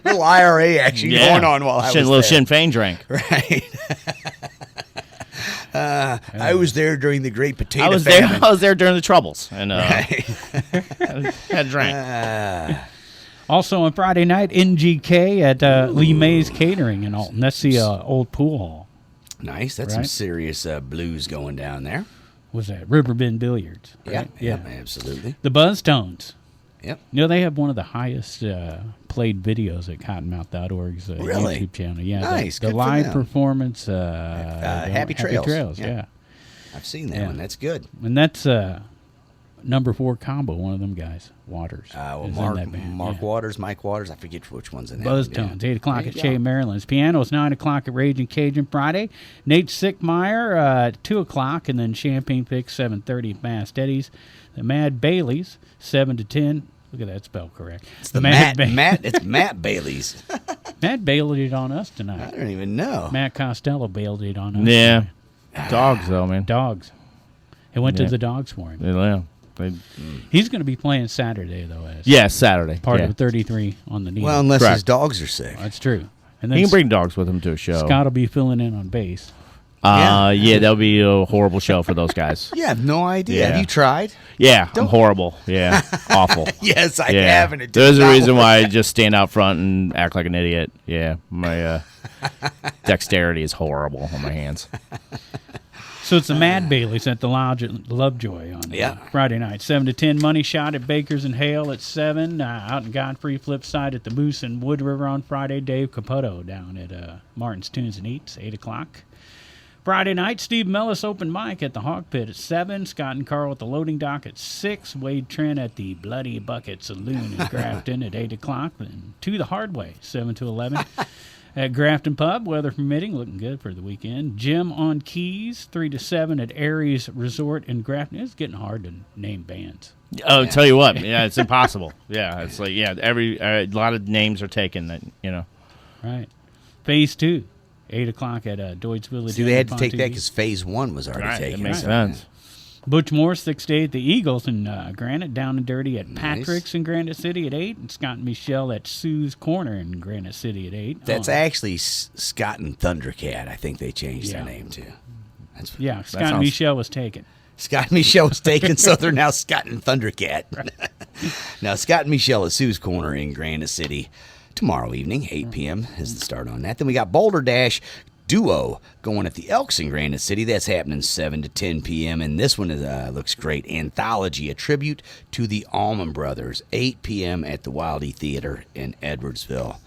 Speaker 3: Little IRA action going on while I was
Speaker 4: little
Speaker 3: there.
Speaker 4: Sinn Féin drink.
Speaker 3: Right. I was there during the Great Potato
Speaker 4: I was
Speaker 3: Famine.
Speaker 4: there. I was there during the Troubles, and
Speaker 3: Right.
Speaker 4: had a drink.
Speaker 2: Also on Friday night, NGK at Lemays Catering in Alton. That's the old pool hall.
Speaker 3: Nice. That's some
Speaker 2: Right.
Speaker 3: serious blues going down there.
Speaker 2: Was that Riverbend Billiards? Right?
Speaker 3: Yeah, absolutely.
Speaker 2: The Buzztones.
Speaker 3: Yep.
Speaker 2: They have one of the highest played videos at Cottonmouth.org's
Speaker 3: Really?
Speaker 2: YouTube channel. Yeah,
Speaker 3: Nice.
Speaker 2: The
Speaker 3: Good for
Speaker 2: live
Speaker 3: them.
Speaker 2: performance.
Speaker 3: Happy Trails.
Speaker 2: Yeah.
Speaker 3: I've seen that
Speaker 2: Yeah.
Speaker 3: one. That's good.
Speaker 2: And that's number 4 combo, one of them guys, Waters. is in
Speaker 3: Mark
Speaker 2: that band.
Speaker 3: Mike Waters. I forget which one's in that one.
Speaker 2: Buzztones, 8 o'clock
Speaker 3: There
Speaker 2: at
Speaker 3: you
Speaker 2: Chez,
Speaker 3: go.
Speaker 2: Maryland's. Piano's 9 o'clock at Ragin Cajun Friday. Nate Sickmeier, 2 o'clock, and then Champagne Fixx, 7:30 at Mast Eddie's. The Mad Baileys, 7 to 10. Look at that spell correct.
Speaker 3: It's the Matt. It's Matt Bailey's.
Speaker 2: Matt bailed it on us
Speaker 3: I
Speaker 2: tonight.
Speaker 3: don't even know.
Speaker 2: Matt Costello bailed it on us.
Speaker 4: Yeah, dogs though, man.
Speaker 2: Dogs. He went to
Speaker 4: Yeah.
Speaker 2: the dogs for him.
Speaker 4: Yeah.
Speaker 2: He's going to be playing Saturday, though, as
Speaker 4: Yeah, Saturday.
Speaker 2: part
Speaker 4: yeah.
Speaker 2: of 33 on the knee.
Speaker 3: Well, unless
Speaker 4: Correct.
Speaker 3: his dogs are sick.
Speaker 2: That's true. And
Speaker 4: He
Speaker 2: then
Speaker 4: can bring dogs with him to a show.
Speaker 2: Scott will be filling in on bass.
Speaker 4: Yeah, that would be a horrible show for those guys.
Speaker 3: Yeah, I have no idea.
Speaker 4: Yeah.
Speaker 3: Have you tried?
Speaker 4: Yeah, I'm horrible. Yeah, awful.
Speaker 3: Yes, I
Speaker 4: Yeah.
Speaker 3: have. And it
Speaker 4: There's
Speaker 3: does
Speaker 4: a
Speaker 3: not
Speaker 4: reason
Speaker 3: work.
Speaker 4: why I just stand out front and act like an idiot. Yeah, my dexterity is horrible on my hands.
Speaker 2: So it's the Mad Baileys at the Lodge at Lovejoy on Friday night. 7 to 10 money shot at Baker's and Hale at 7. Out in Godfrey, Flipside at the Moose and Wood River on Friday. Dave Caputo down at Martin's Tunes and Eats, 8 o'clock. Friday night, Steve Mellas open mic at the Hawg Pit at 7. Scott and Karl at the Loading Dock at 6. Wade Trent at the Bloody Bucket Saloon in Grafton at 8 o'clock. Then to the Hard Way, 7 to 11. At Grafton Pub, weather permitting, looking good for the weekend. Jim on keys, 3 to 7 at Aries Resort in Grafton. It's getting hard to name bands.
Speaker 4: Oh, tell you what, yeah, it's impossible. Yeah, it's like a lot of names are taken that
Speaker 2: Right. Phase 2, 8 o'clock at Doyd's Village.
Speaker 3: See, they had to take that because phase 1 was already
Speaker 4: Right,
Speaker 3: taken.
Speaker 4: that makes sense.
Speaker 2: Butch Moore, 6 to 8 at the Eagles in Granite. Down and Dirty at
Speaker 3: Nice.
Speaker 2: Patrick's in Granite City at 8. And Scott and Michelle at Sue's Corner in Granite City at 8.
Speaker 3: That's actually Scott and Thundercat. I think they changed their name to.
Speaker 2: Scott and Michelle was taken.
Speaker 3: Scott and Michelle was taken, so they're now Scott and Thundercat. Now, Scott and Michelle at Sue's Corner in Granite City tomorrow evening, 8 p.m. is the start on that. Then we got Boulder Dash Duo going at the Elks in Granite City. That's happening 7 to 10 p.m. And this one looks great. Anthology, a tribute to the Allman Brothers, 8 p.m. at the Wilde Theater in Edwardsville.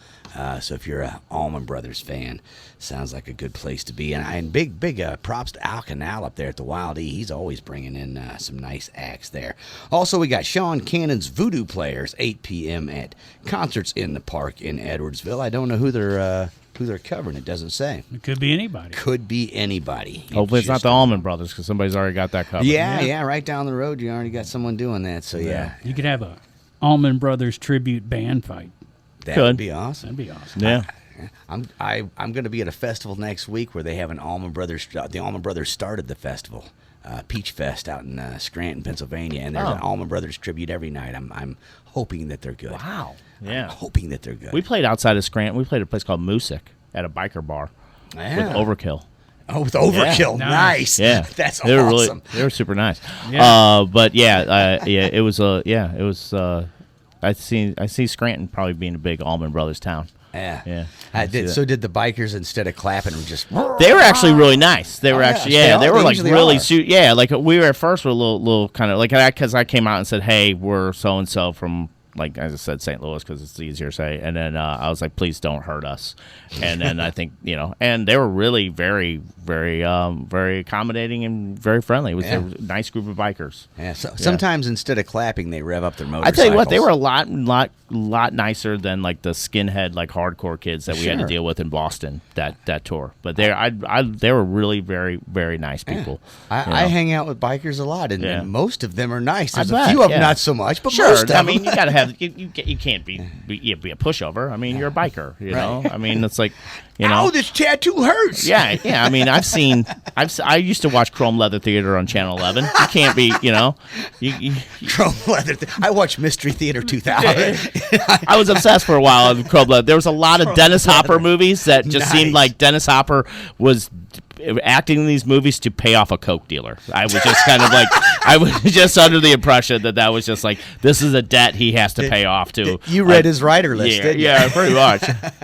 Speaker 3: So if you're a Allman Brothers fan, sounds like a good place to be. And big props to Al Canal up there at the Wilde. He's always bringing in some nice acts there. Also, we got Sean Cannon's Voodoo Players, 8 p.m. at Concerts in the Park in Edwardsville. I don't know who they're covering. It doesn't say.
Speaker 2: It could be anybody.
Speaker 3: Could be anybody.
Speaker 4: Hopefully it's not the Allman Brothers because somebody's already got that covered.
Speaker 3: Yeah, right down the road, you already got someone doing that. So yeah,
Speaker 2: You could have a Allman Brothers tribute band fight.
Speaker 3: that would be awesome.
Speaker 2: That'd be awesome.
Speaker 4: Yeah.
Speaker 3: I'm going to be at a festival next week where they have an Allman Brothers. The Allman Brothers started the festival, Peach Fest out in Scranton, Pennsylvania, and there's an Allman Brothers tribute every night. I'm hoping that they're good.
Speaker 4: Wow. Yeah.
Speaker 3: I'm hoping that they're good.
Speaker 4: We played outside of Scranton. We played a place called Music at a biker bar with Overkill.
Speaker 3: Oh, with Overkill,
Speaker 2: Yeah.
Speaker 3: nice.
Speaker 4: Yeah,
Speaker 3: That's
Speaker 4: they were
Speaker 3: awesome.
Speaker 4: they were super nice.
Speaker 2: Yeah.
Speaker 4: It was. I see Scranton probably being a big Allman Brothers town.
Speaker 3: Yeah,
Speaker 4: Yeah,
Speaker 3: I
Speaker 4: I see
Speaker 3: did.
Speaker 4: that.
Speaker 3: So did the bikers instead of clapping them just.
Speaker 4: They were actually really nice. They were
Speaker 3: yeah,
Speaker 4: actually,
Speaker 3: they
Speaker 4: they
Speaker 3: are.
Speaker 4: were
Speaker 3: They
Speaker 4: like
Speaker 3: usually
Speaker 4: really,
Speaker 3: are.
Speaker 4: like we were at first were a little kind of like that because I came out and said, hey, we're so and so from. Like as I said, St. Louis because it's easier to say. And then I was like, please don't hurt us. And then I think, and they were really very, very, very accommodating and very friendly. It was a nice group of bikers.
Speaker 3: Yeah. So sometimes instead of clapping, they rev up their
Speaker 4: I
Speaker 3: motorcycles.
Speaker 4: tell you what, they were a lot nicer than like the skinhead, like hardcore kids that we had to
Speaker 3: Sure.
Speaker 4: deal with in Boston that tour. But they were really very, very nice people.
Speaker 3: I hang out with bikers a lot, and most of them are nice. There's a
Speaker 4: bet,
Speaker 3: few of them
Speaker 4: yeah.
Speaker 3: not so much, but
Speaker 4: Sure,
Speaker 3: most of
Speaker 4: I
Speaker 3: them.
Speaker 4: mean you gotta have you can't be a pushover. I mean you're a biker, you know. I mean it's like
Speaker 3: Oh, this tattoo hurts.
Speaker 4: Yeah. I mean I used to watch Chrome Leather Theater on Channel 11. You can't be, you
Speaker 3: Chrome Leather. I watched Mystery Theater 2000.
Speaker 4: I was obsessed for a while with Chrome Leather. There was a lot of Dennis Hopper movies that just seemed like Dennis Hopper was acting in these movies to pay off a coke dealer. I was just kind of like, I was just under the impression that was just like, this is a debt he has to pay off to.
Speaker 3: You read his writer list, didn't you?
Speaker 4: Yeah, pretty much.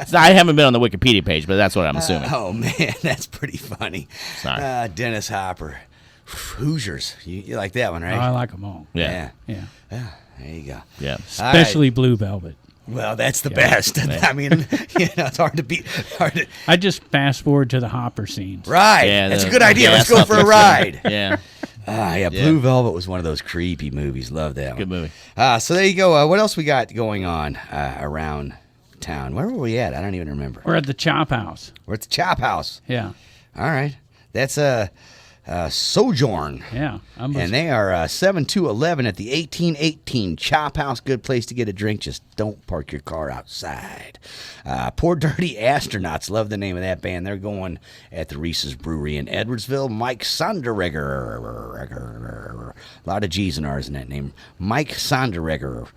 Speaker 4: So I haven't been on the Wikipedia page, but that's what I'm assuming.
Speaker 3: Oh, man, that's pretty funny.
Speaker 4: Sorry.
Speaker 3: Dennis Hopper. Hoosiers. You like that one, right?
Speaker 2: I like them all.
Speaker 4: Yeah.
Speaker 2: Yeah.
Speaker 3: There you go.
Speaker 4: Yeah.
Speaker 2: Especially Blue Velvet.
Speaker 3: Well, that's the best. I mean, it's hard to beat.
Speaker 2: I just fast forward to the Hopper scenes.
Speaker 3: Right.
Speaker 4: Yeah,
Speaker 3: that's a good idea. Let's go
Speaker 4: stuff
Speaker 3: for a
Speaker 4: looks
Speaker 3: ride.
Speaker 4: Yeah.
Speaker 3: Blue Velvet was one of those creepy movies. Love that one.
Speaker 4: Good movie.
Speaker 3: So there you go. What else we got going on around town? Where were we at? I don't even remember.
Speaker 2: We're at the Chop House.
Speaker 3: We're at the Chop House.
Speaker 2: Yeah.
Speaker 3: All right. That's Sojourn.
Speaker 2: Yeah.
Speaker 3: And they are 7 to 11 at the 1818 Chop House. Good place to get a drink. Just don't park your car outside. Poor Dirty Astronauts. Love the name of that band. They're going at the Reese's Brewery in Edwardsville. Mike Sonderegger. A lot of G's and R's in that name. Mike Sonderegger.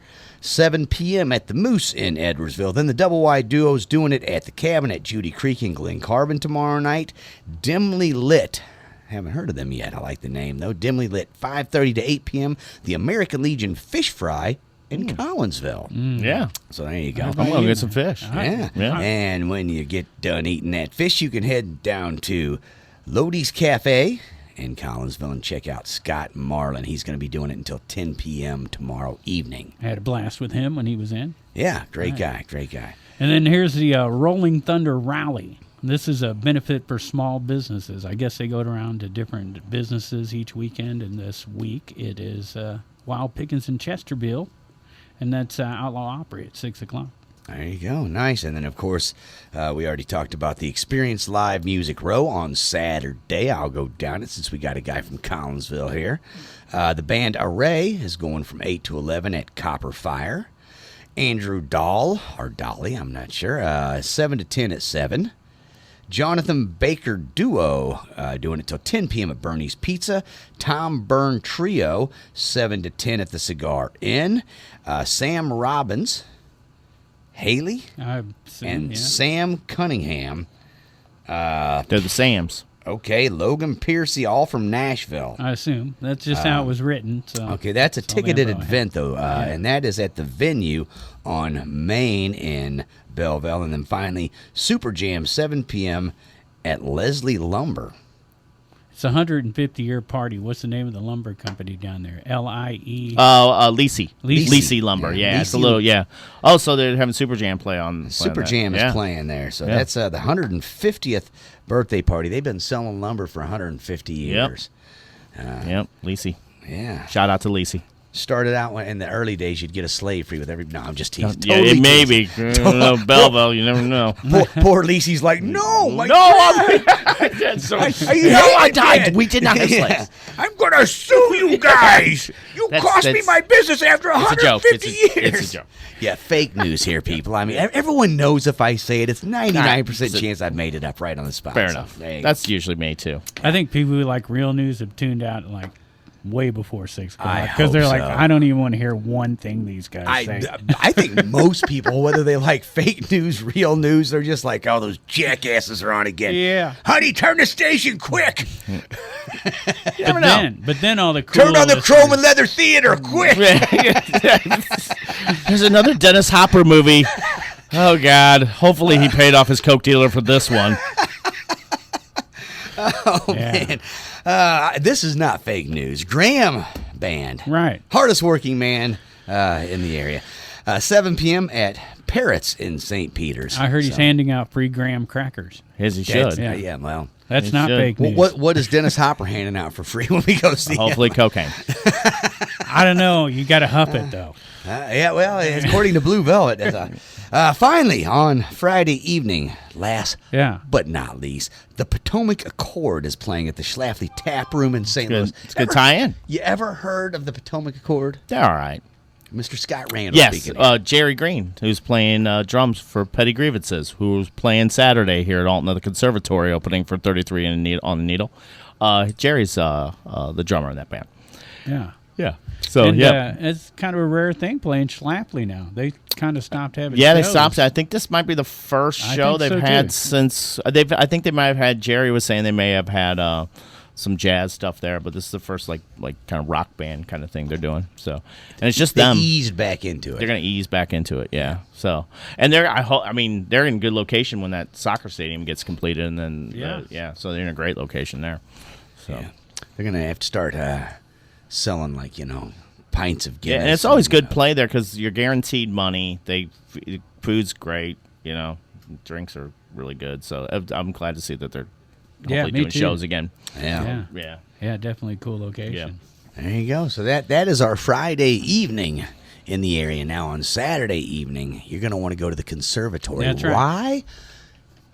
Speaker 3: 7 p.m. at the Moose in Edwardsville. Then the Double Wide Duo's doing it at the Cabin at Judy Creek in Glen Carbon tomorrow night. Dimly Lit. Haven't heard of them yet. I like the name, though. Dimly Lit, 5:30 to 8 p.m. The American Legion Fish Fry in Collinsville.
Speaker 4: Yeah.
Speaker 3: So there you go.
Speaker 4: I'm going to get some fish.
Speaker 3: Yeah.
Speaker 4: Yeah.
Speaker 3: And when you get done eating that fish, you can head down to Lodi's Cafe in Collinsville and check out Scott Marlin. He's going to be doing it until 10 p.m. tomorrow evening.
Speaker 2: I had a blast with him when he was in.
Speaker 3: Yeah, great guy.
Speaker 2: And then here's the Rolling Thunder Rally. This is a benefit for small businesses. I guess they go around to different businesses each weekend, and this week it is Wild Pickens in Chesterville, and that's Outlaw Opry at 6 o'clock.
Speaker 3: There you go. Nice. And then, of course, we already talked about the Experience Live Music Row on Saturday. I'll go down it since we got a guy from Collinsville here. The band Array is going from 8 to 11 at Copper Fire. Andrew Dahl, or Dolly, I'm not sure, 7 to 10 at 7. Jonathan Baker Duo doing it till 10 p.m. at Bernie's Pizza. Tom Byrne Trio, 7 to 10 at the Cigar Inn. Sam Robbins, Haley, and Sam Cunningham.
Speaker 4: They're the Sams.
Speaker 3: Okay, Logan Piercy, all from Nashville.
Speaker 2: I assume. That's just how it was written. So
Speaker 3: Okay, that's a ticketed event, though, and that is at the venue on Main in Belleville. And then finally, Super Jam, 7 p.m. at Leslie Lumber.
Speaker 2: It's a 150-year party. What's the name of the lumber company down there? L-I-E.
Speaker 4: Lacey.
Speaker 2: Lacey.
Speaker 4: Lacey Lumber. Yeah, it's a little, Oh, so they're having Super Jam play on.
Speaker 3: Super Jam is playing there. So that's the 150th birthday party. They've been selling lumber for 150 years.
Speaker 4: Yep, Lacey.
Speaker 3: Yeah.
Speaker 4: Shout out to Lacey.
Speaker 3: Started out when in the early days you'd get a slave free with every. No, I'm just teasing.
Speaker 4: Yeah, it may be. Belleville, you never know.
Speaker 3: Poor Lacey's like, no, my
Speaker 4: no, I died. We did not have slaves.
Speaker 3: I'm gonna sue you guys. You cost me my business after 150 years.
Speaker 4: It's a joke.
Speaker 3: Yeah, fake news here, people. I mean, everyone knows if I say it, it's 99% chance I've made it up right on the spot.
Speaker 4: Fair enough. That's usually me too.
Speaker 2: I think people who like real news have tuned out like way before 6 o'clock
Speaker 3: I
Speaker 2: because they're
Speaker 3: hope
Speaker 2: like,
Speaker 3: so.
Speaker 2: I don't even want to hear one thing these guys say.
Speaker 3: I think most people, whether they like fake news, real news, they're just like, oh, those jackasses are on again.
Speaker 2: Yeah.
Speaker 3: Honey, turn the station quick.
Speaker 2: But then all the cool
Speaker 3: turn on the Chrome and Leather Theater quick.
Speaker 4: There's another Dennis Hopper movie. Oh, God. Hopefully he paid off his Coke dealer for this one.
Speaker 3: Man. This is not fake news. Graham Band.
Speaker 2: Right.
Speaker 3: Hardest working man in the area. 7 p.m. at Parrots in St. Peter's.
Speaker 2: I heard he's handing out free graham crackers.
Speaker 4: As he should.
Speaker 3: Yeah, well.
Speaker 2: That's not fake news.
Speaker 3: What is Dennis Hopper handing out for free when we go see
Speaker 4: Hopefully
Speaker 3: him?
Speaker 4: cocaine.
Speaker 2: I don't know. You got to huff it, though.
Speaker 3: Yeah, well, according to Blue Velvet. Finally, on Friday evening, last but not least, the Potomac Accord is playing at the Schlafly Tap Room in St. Louis.
Speaker 4: It's a good tie-in.
Speaker 3: You ever heard of the Potomac Accord?
Speaker 4: They're all right.
Speaker 3: Mr. Scott Randall speaking.
Speaker 4: Yes, Jerry Green, who's playing drums for Petty Grievences, who's playing Saturday here at Alton at the Conservatory, opening for 33 on the Needle. Jerry's the drummer in that band.
Speaker 2: Yeah.
Speaker 4: Yeah. So,
Speaker 2: it's kind of a rare thing playing Schlafly now. They kind of stopped having shows.
Speaker 4: They stopped. I think this might be the first show they've had since I think they might have had. Jerry was saying they may have had some jazz stuff there, but this is the first like kind of rock band kind of thing they're doing. So, and it's just them
Speaker 3: eased back into it.
Speaker 4: They're going to ease back into it. Yeah. So, and they're in good location when that soccer stadium gets completed, and then so they're in a great location there. So
Speaker 3: they're going to have to start selling pints of Guinness.
Speaker 4: Yeah, and it's always good play there because you're guaranteed money. Food's great. Drinks are really good. So I'm glad to see that they're hopefully doing shows again.
Speaker 2: Yeah, definitely cool location.
Speaker 3: Yeah. There you go. So that is our Friday evening in the area. Now on Saturday evening, you're going to want to go to the Conservatory.
Speaker 2: That's right.
Speaker 3: Why?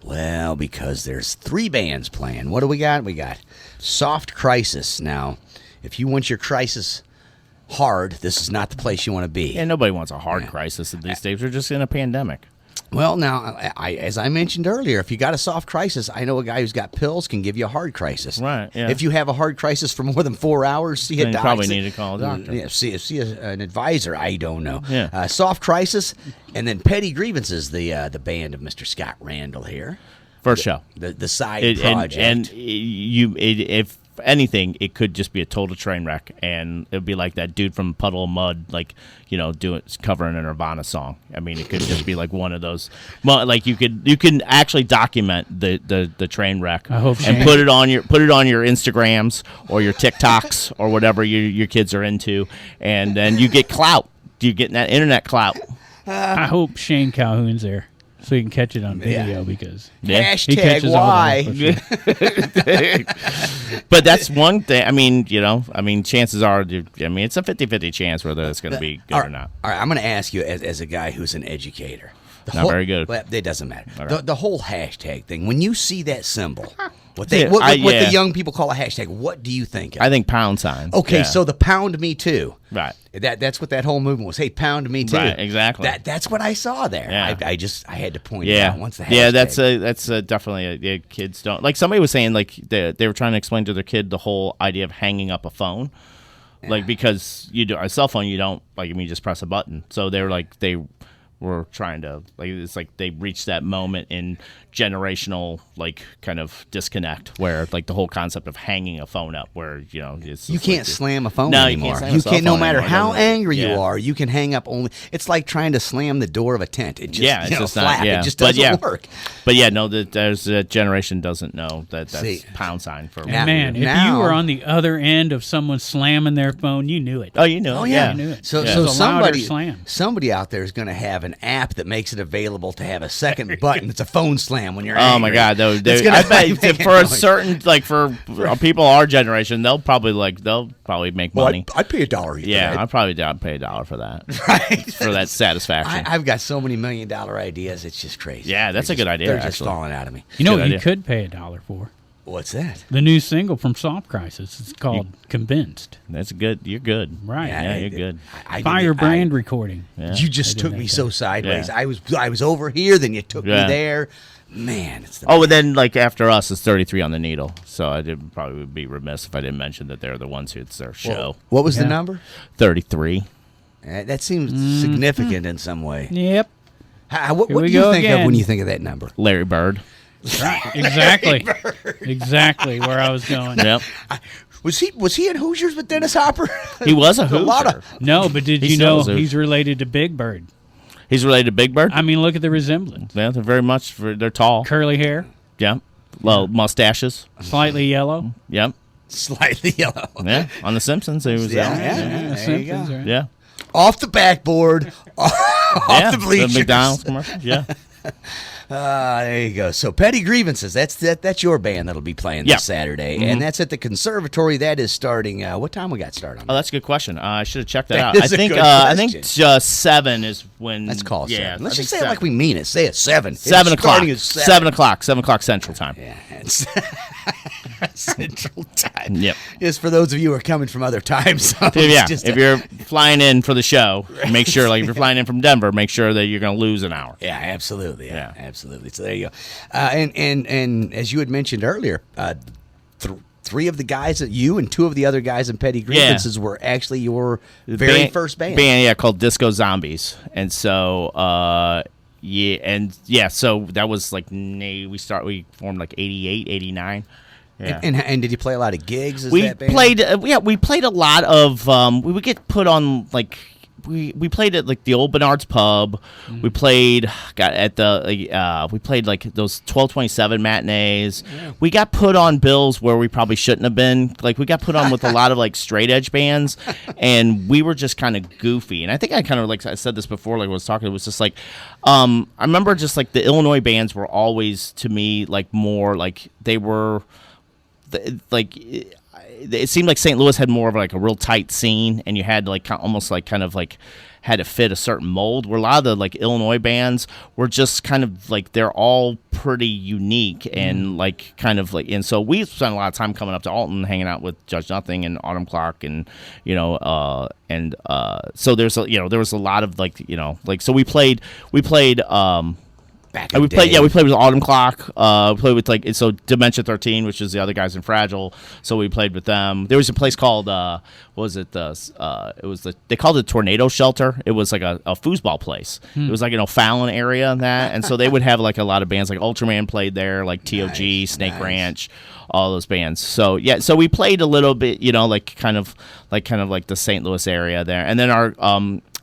Speaker 3: Well, because there's 3 bands playing. What do we got? We got Soft Crisis. Now, if you want your crisis hard, this is not the place you want to be.
Speaker 4: Yeah, nobody wants a hard crisis these days. We're just in a pandemic.
Speaker 3: Well, now, as I mentioned earlier, if you got a soft crisis, I know a guy who's got pills can give you a hard crisis.
Speaker 4: Right, yeah.
Speaker 3: If you have a hard crisis for more than 4 hours, see a
Speaker 4: Then you
Speaker 3: doctor.
Speaker 4: probably need to call a doctor.
Speaker 3: Yeah, see an advisor. I don't know.
Speaker 4: Yeah.
Speaker 3: Soft crisis, and then Petty Grievences, the band of Mr. Scott Randall here.
Speaker 4: First show.
Speaker 3: The side project.
Speaker 4: And if anything, it could just be a total train wreck, and it'd be like that dude from Puddle of Mud, like, covering a Nirvana song. I mean, it could just be like one of those. Like you can actually document the train wreck
Speaker 2: I hope
Speaker 4: and
Speaker 2: Shane-
Speaker 4: put it on your Instagrams or your TikToks or whatever your kids are into, and then you get clout. You get that internet clout.
Speaker 2: I hope Shane Calhoun's there so you can catch it on video because he
Speaker 3: Hashtag
Speaker 2: catches all
Speaker 3: why.
Speaker 2: the
Speaker 4: But that's one thing. I mean, chances are, it's a 50-50 chance whether it's going to be good or not.
Speaker 3: All right, I'm going to ask you as a guy who's an educator.
Speaker 4: Not very good.
Speaker 3: Well, it doesn't matter.
Speaker 4: Okay.
Speaker 3: The whole hashtag thing, when you see that symbol, what
Speaker 4: Yeah,
Speaker 3: the young people call a hashtag, what do you think of?
Speaker 4: I think pound sign.
Speaker 3: Okay,
Speaker 4: Yeah.
Speaker 3: so the pound me too.
Speaker 4: Right.
Speaker 3: That's what that whole movement was. Hey, pound me too.
Speaker 4: Right, exactly.
Speaker 3: That's what I saw there.
Speaker 4: Yeah.
Speaker 3: I had to point it
Speaker 4: Yeah,
Speaker 3: out once the hashtag.
Speaker 4: that's definitely kids don't like. Somebody was saying like they were trying to explain to their kid the whole idea of hanging up a phone, like because you do a cell phone, you don't you just press a button. So they were trying to it's like they reached that moment in generational kind of disconnect where the whole concept of hanging a phone up where it's
Speaker 3: You can't slam a phone
Speaker 4: No, you
Speaker 3: anymore.
Speaker 4: can't slam a cell
Speaker 3: no
Speaker 4: phone
Speaker 3: matter
Speaker 4: anymore,
Speaker 3: how
Speaker 4: doesn't it?
Speaker 3: angry you
Speaker 4: Yeah.
Speaker 3: are, you can hang up only. It's like trying to slam the door of a tent. It just
Speaker 4: it's just
Speaker 3: flap.
Speaker 4: not. Yeah.
Speaker 3: It just
Speaker 4: But
Speaker 3: doesn't work.
Speaker 4: But yeah, no, there's a generation doesn't know that's
Speaker 3: See.
Speaker 4: pound sign for
Speaker 2: And man, if
Speaker 3: now-
Speaker 2: you were on the other end of someone slamming their phone, you knew it.
Speaker 4: Oh, you know.
Speaker 3: Oh yeah.
Speaker 2: I knew it.
Speaker 3: So
Speaker 2: Yeah.
Speaker 3: so
Speaker 2: It was a louder
Speaker 3: somebody
Speaker 2: slam.
Speaker 3: somebody out there is going to have an app that makes it available to have a second button. It's a phone slam when you're
Speaker 4: Oh
Speaker 3: angry.
Speaker 4: my God!
Speaker 3: It's gonna
Speaker 4: I bet
Speaker 3: make
Speaker 4: for a
Speaker 3: noise.
Speaker 4: certain for people our generation, they'll probably make
Speaker 3: Well,
Speaker 4: money.
Speaker 3: I'd pay $1.
Speaker 4: Yeah,
Speaker 3: for
Speaker 4: I'd probably pay $1 for that.
Speaker 3: that. Right.
Speaker 4: For that satisfaction.
Speaker 3: I've got so many $1 million ideas. It's just crazy.
Speaker 4: Yeah, that's a good idea,
Speaker 3: They're just
Speaker 4: actually.
Speaker 3: falling out of me.
Speaker 2: You know
Speaker 4: Good
Speaker 2: what you
Speaker 4: idea.
Speaker 2: could pay $1 for?
Speaker 3: What's that?
Speaker 2: The new single from Soft Crisis. It's called Convinced.
Speaker 4: That's good. You're good.
Speaker 2: Right.
Speaker 4: Yeah, you're good.
Speaker 3: I
Speaker 2: Firebrand recording.
Speaker 4: Yeah.
Speaker 3: You just
Speaker 2: I did
Speaker 3: took
Speaker 2: that
Speaker 3: me
Speaker 2: thing.
Speaker 3: so sideways.
Speaker 4: Yeah.
Speaker 3: I was over here, then you took
Speaker 4: Yeah.
Speaker 3: me there. Man, it's the
Speaker 4: Oh, and then after us is 33 on the Needle. So I probably would be remiss if I didn't mention that they're the ones who it's their show.
Speaker 3: What was the
Speaker 2: Yeah.
Speaker 3: number?
Speaker 4: 33.
Speaker 3: That seems significant in some way.
Speaker 2: Yep.
Speaker 3: What
Speaker 2: Here
Speaker 3: do
Speaker 2: we
Speaker 3: you
Speaker 2: go
Speaker 3: think of
Speaker 2: again.
Speaker 3: when you think of that number?
Speaker 4: Larry Bird.
Speaker 2: Right. Exactly. Exactly where I was going.
Speaker 4: Yep.
Speaker 3: Was he in Hoosiers with Dennis Hopper?
Speaker 4: He was a
Speaker 3: A lot
Speaker 4: Hoosier.
Speaker 3: of-
Speaker 2: No, but did
Speaker 4: He
Speaker 2: you
Speaker 4: still
Speaker 2: know
Speaker 4: is a-
Speaker 2: he's related to Big Bird?
Speaker 4: He's related to Big Bird.
Speaker 2: I mean, look at the resemblance.
Speaker 4: Yeah, they're very much. They're tall.
Speaker 2: Curly hair,
Speaker 4: Yeah. Well, mustaches.
Speaker 2: slightly yellow.
Speaker 4: Yep.
Speaker 3: Slightly yellow.
Speaker 4: Yeah. On The Simpsons, he was.
Speaker 3: Yeah,
Speaker 4: there.
Speaker 3: yeah. There you
Speaker 2: Simpsons,
Speaker 3: go.
Speaker 2: right?
Speaker 4: Yeah.
Speaker 3: Off the backboard, off
Speaker 4: Yeah,
Speaker 3: the bleachers.
Speaker 4: McDonald's commercial. Yeah.
Speaker 3: There you go. So Petty Grievences, that's your band that'll be playing
Speaker 4: Yeah.
Speaker 3: this Saturday, and that's at the Conservatory. That is starting. What time we got started?
Speaker 4: Oh, that's a good question. I should have checked that
Speaker 3: That
Speaker 4: out.
Speaker 3: is a good
Speaker 4: I think
Speaker 3: question.
Speaker 4: 7 is when.
Speaker 3: Let's call it
Speaker 4: yeah,
Speaker 3: 7. Let's
Speaker 4: I
Speaker 3: just
Speaker 4: think
Speaker 3: say it like we mean it. Say it 7.
Speaker 4: 7
Speaker 3: It's
Speaker 4: o'clock.
Speaker 3: starting at
Speaker 4: 7 o'clock. 7 o'clock Central Time.
Speaker 3: Yeah, it's Central Time.
Speaker 4: Yep.
Speaker 3: Is for those of you who are coming from other time zones.
Speaker 4: Yeah,
Speaker 3: just
Speaker 4: if you're flying in for the show, make sure, if you're flying in from Denver, make sure that you're going to lose an hour.
Speaker 3: Yeah, absolutely. Yeah,
Speaker 4: Yeah.
Speaker 3: absolutely. So there you go. And as you had mentioned earlier, 3 of the guys that you and 2 of the other guys in Petty Grievances were actually your very first band.
Speaker 4: Yeah, called Disco Zombies. And so, so that was we formed like 88, 89. Yeah.
Speaker 3: And did you play a lot of gigs as
Speaker 4: We
Speaker 3: that band?
Speaker 4: played, we played a lot of, we would get put on we played at the old Bernard's Pub. We played we played those 1227 matinees. Yeah. We got put on bills where we probably shouldn't have been. We got put on with a lot of straight edge bands, and we were just kind of goofy. And I think I kind of I said this before, I was talking. It was just I remember just the Illinois bands were always to me more they were it seemed like St. Louis had more of like a real tight scene, and you had like almost like kind of like had to fit a certain mold, where a lot of the like Illinois bands were just kind of like they're all pretty unique and like kind of like, and so we spent a lot of time coming up to Alton, hanging out with Judge Nothing and Autumn Clock, and so there was a lot of like like so we played
Speaker 3: Back in the
Speaker 4: played
Speaker 3: day.
Speaker 4: we played with Autumn Clock. We played with like Dementia 13, which is the other guys in Fragile. So we played with them. There was a place called they called it Tornado Shelter. It was like a foosball place. It was like Fallon area and so they would have like a lot of bands like Ultraman played there, like TOG, Snake Ranch, all those bands. So yeah, so we played a little bit, like kind of like the St. Louis area there, and then our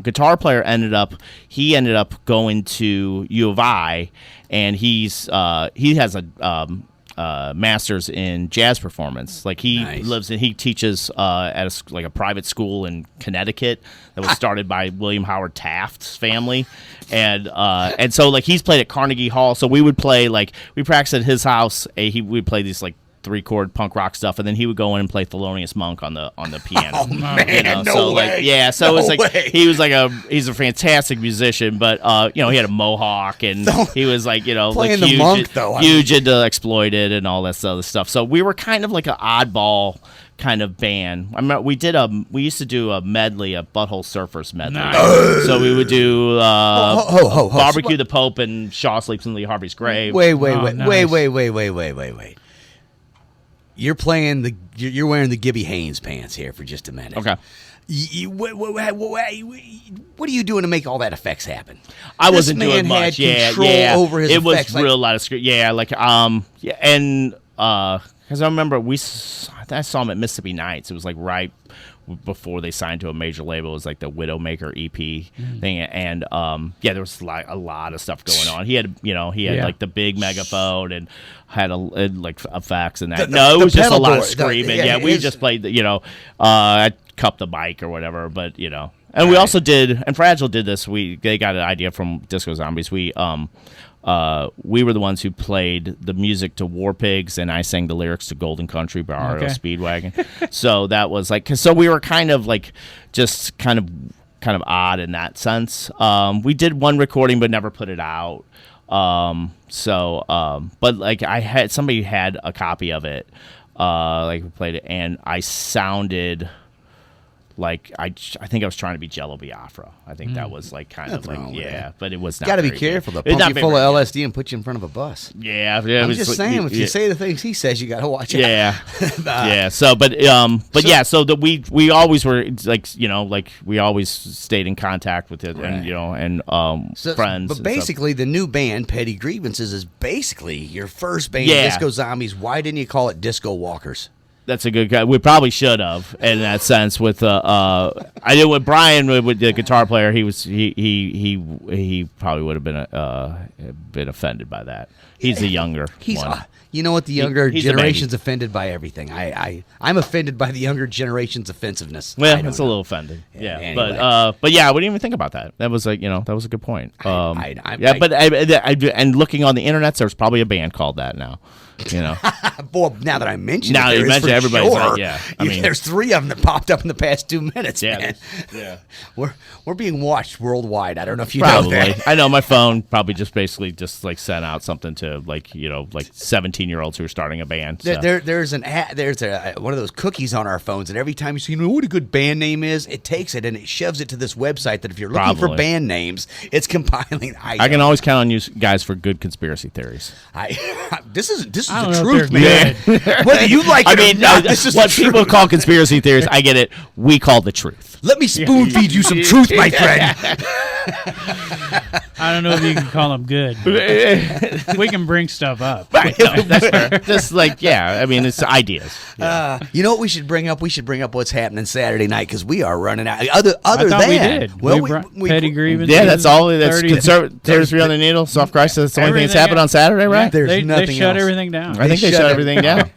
Speaker 4: guitar player ended up going to U of I, and he has a master's in jazz performance. Like he teaches at a private school in Connecticut that was started by William Howard Taft's family, and so like he's played at Carnegie Hall. So we would play we practiced at his house. We'd play these like 3-chord punk rock stuff, and then he would go in and play Thelonious Monk on the piano.
Speaker 3: Oh man,
Speaker 4: so it was like he's a fantastic musician, but he had a mohawk, and he was like
Speaker 3: playing
Speaker 4: like
Speaker 3: the Monk though,
Speaker 4: huge into Exploited and all that other stuff. So we were kind of like an oddball kind of band. I remember we used to do a medley, a Butthole Surfers medley.
Speaker 2: Nice.
Speaker 4: So we would do Barbecue
Speaker 3: What?
Speaker 4: the Pope and Shaw Sleeps in Lee Harvey's Grave.
Speaker 3: Wait.
Speaker 2: Nice.
Speaker 3: You're wearing the Gibby Haynes pants here for just a minute.
Speaker 4: Okay.
Speaker 3: What are you doing to make all that effects happen?
Speaker 4: I wasn't
Speaker 3: This man
Speaker 4: doing much.
Speaker 3: had control over his
Speaker 4: it
Speaker 3: effects.
Speaker 4: was real lot of script. Yeah, and because I remember I saw him at Mississippi Nights. It was like right before they signed to a major label. It was like the Widowmaker EP thing, and there was like a lot of stuff going on. He had like the big megaphone and had like effects and that. It was just a lot of screaming. We just played I cupped the mic or whatever, but and we also did, and Fragile did this. They got an idea from Disco Zombies. We were the ones who played the music to War Pigs, and I sang the lyrics to Golden Country by R.O. Speedwagon. So that was so we were kind of like just kind of odd in that sense. We did one recording but never put it out. But like somebody had a copy of it, we played it, and I sounded like I think I was trying to be Jello Biafra. I think that was like kind of like but it was not.
Speaker 3: Got to be
Speaker 4: very
Speaker 3: careful.
Speaker 4: good.
Speaker 3: They'll pump you full of LSD and put you in front of a bus.
Speaker 4: Yeah,
Speaker 3: I'm just saying, if you say the things he says, you got to watch out.
Speaker 4: Yeah. So, we always were we always stayed in contact with it, and friends.
Speaker 3: But basically, the new band, Petty Grievences, is basically your first band,
Speaker 4: Yeah.
Speaker 3: Disco Zombies. Why didn't you call it Disco Walkers?
Speaker 4: That's a good guy. We probably should have in that sense. With I did with Brian, with the guitar player. He probably would have been offended by that. He's the younger one.
Speaker 3: You know what? The younger
Speaker 4: he's a
Speaker 3: generation's offended by everything. I'm offended by the younger generation's offensiveness.
Speaker 4: Well, it's a little offended. Yeah,
Speaker 3: anyway.
Speaker 4: but yeah, I wouldn't even think about that. That was like that was a good point.
Speaker 3: but
Speaker 4: and looking on the internet, there's probably a band called that now.
Speaker 3: Boy, now that I mention
Speaker 4: now
Speaker 3: it,
Speaker 4: you mention everybody's
Speaker 3: sure.
Speaker 4: like, yeah. I mean,
Speaker 3: there's 3 of them that popped up in the past 2 minutes.
Speaker 4: Yeah,
Speaker 3: man.
Speaker 4: yeah.
Speaker 3: We're being watched worldwide. I don't know if you
Speaker 4: Probably.
Speaker 3: know that.
Speaker 4: I know my phone probably just like sent out something to like 17-year-olds who are starting a band. So.
Speaker 3: There's one of those cookies on our phones, and every time you see what a good band name is, it takes it and it shoves it to this website that if you're looking for band names, it's compiling.
Speaker 4: I can always count on you guys for good conspiracy theories.
Speaker 3: This is
Speaker 2: I don't
Speaker 3: the
Speaker 2: know
Speaker 3: truth,
Speaker 2: if they're
Speaker 3: man. Whether you like it or not, this is
Speaker 4: what
Speaker 3: the
Speaker 4: people
Speaker 3: truth.
Speaker 4: call conspiracy theories. I get it. We call the truth.
Speaker 3: Let me spoon feed you some truth, my friend.
Speaker 2: I don't know if you can call them good. We can bring stuff up.
Speaker 4: Right. No, that's fair. Just I mean, it's ideas.
Speaker 3: You know what we should bring up? We should bring up what's happening Saturday night because we are running out. Other
Speaker 2: I
Speaker 3: than
Speaker 2: thought we did.
Speaker 3: well,
Speaker 2: Petty Grievences.
Speaker 4: Yeah, that's all. That's
Speaker 2: 30
Speaker 4: Conservatory on the Needle, Soft Christ. That's the only thing that's happened on Saturday, right?
Speaker 3: There's
Speaker 2: They
Speaker 3: nothing
Speaker 2: shut
Speaker 3: else.
Speaker 2: everything down.
Speaker 4: I think they shut everything down.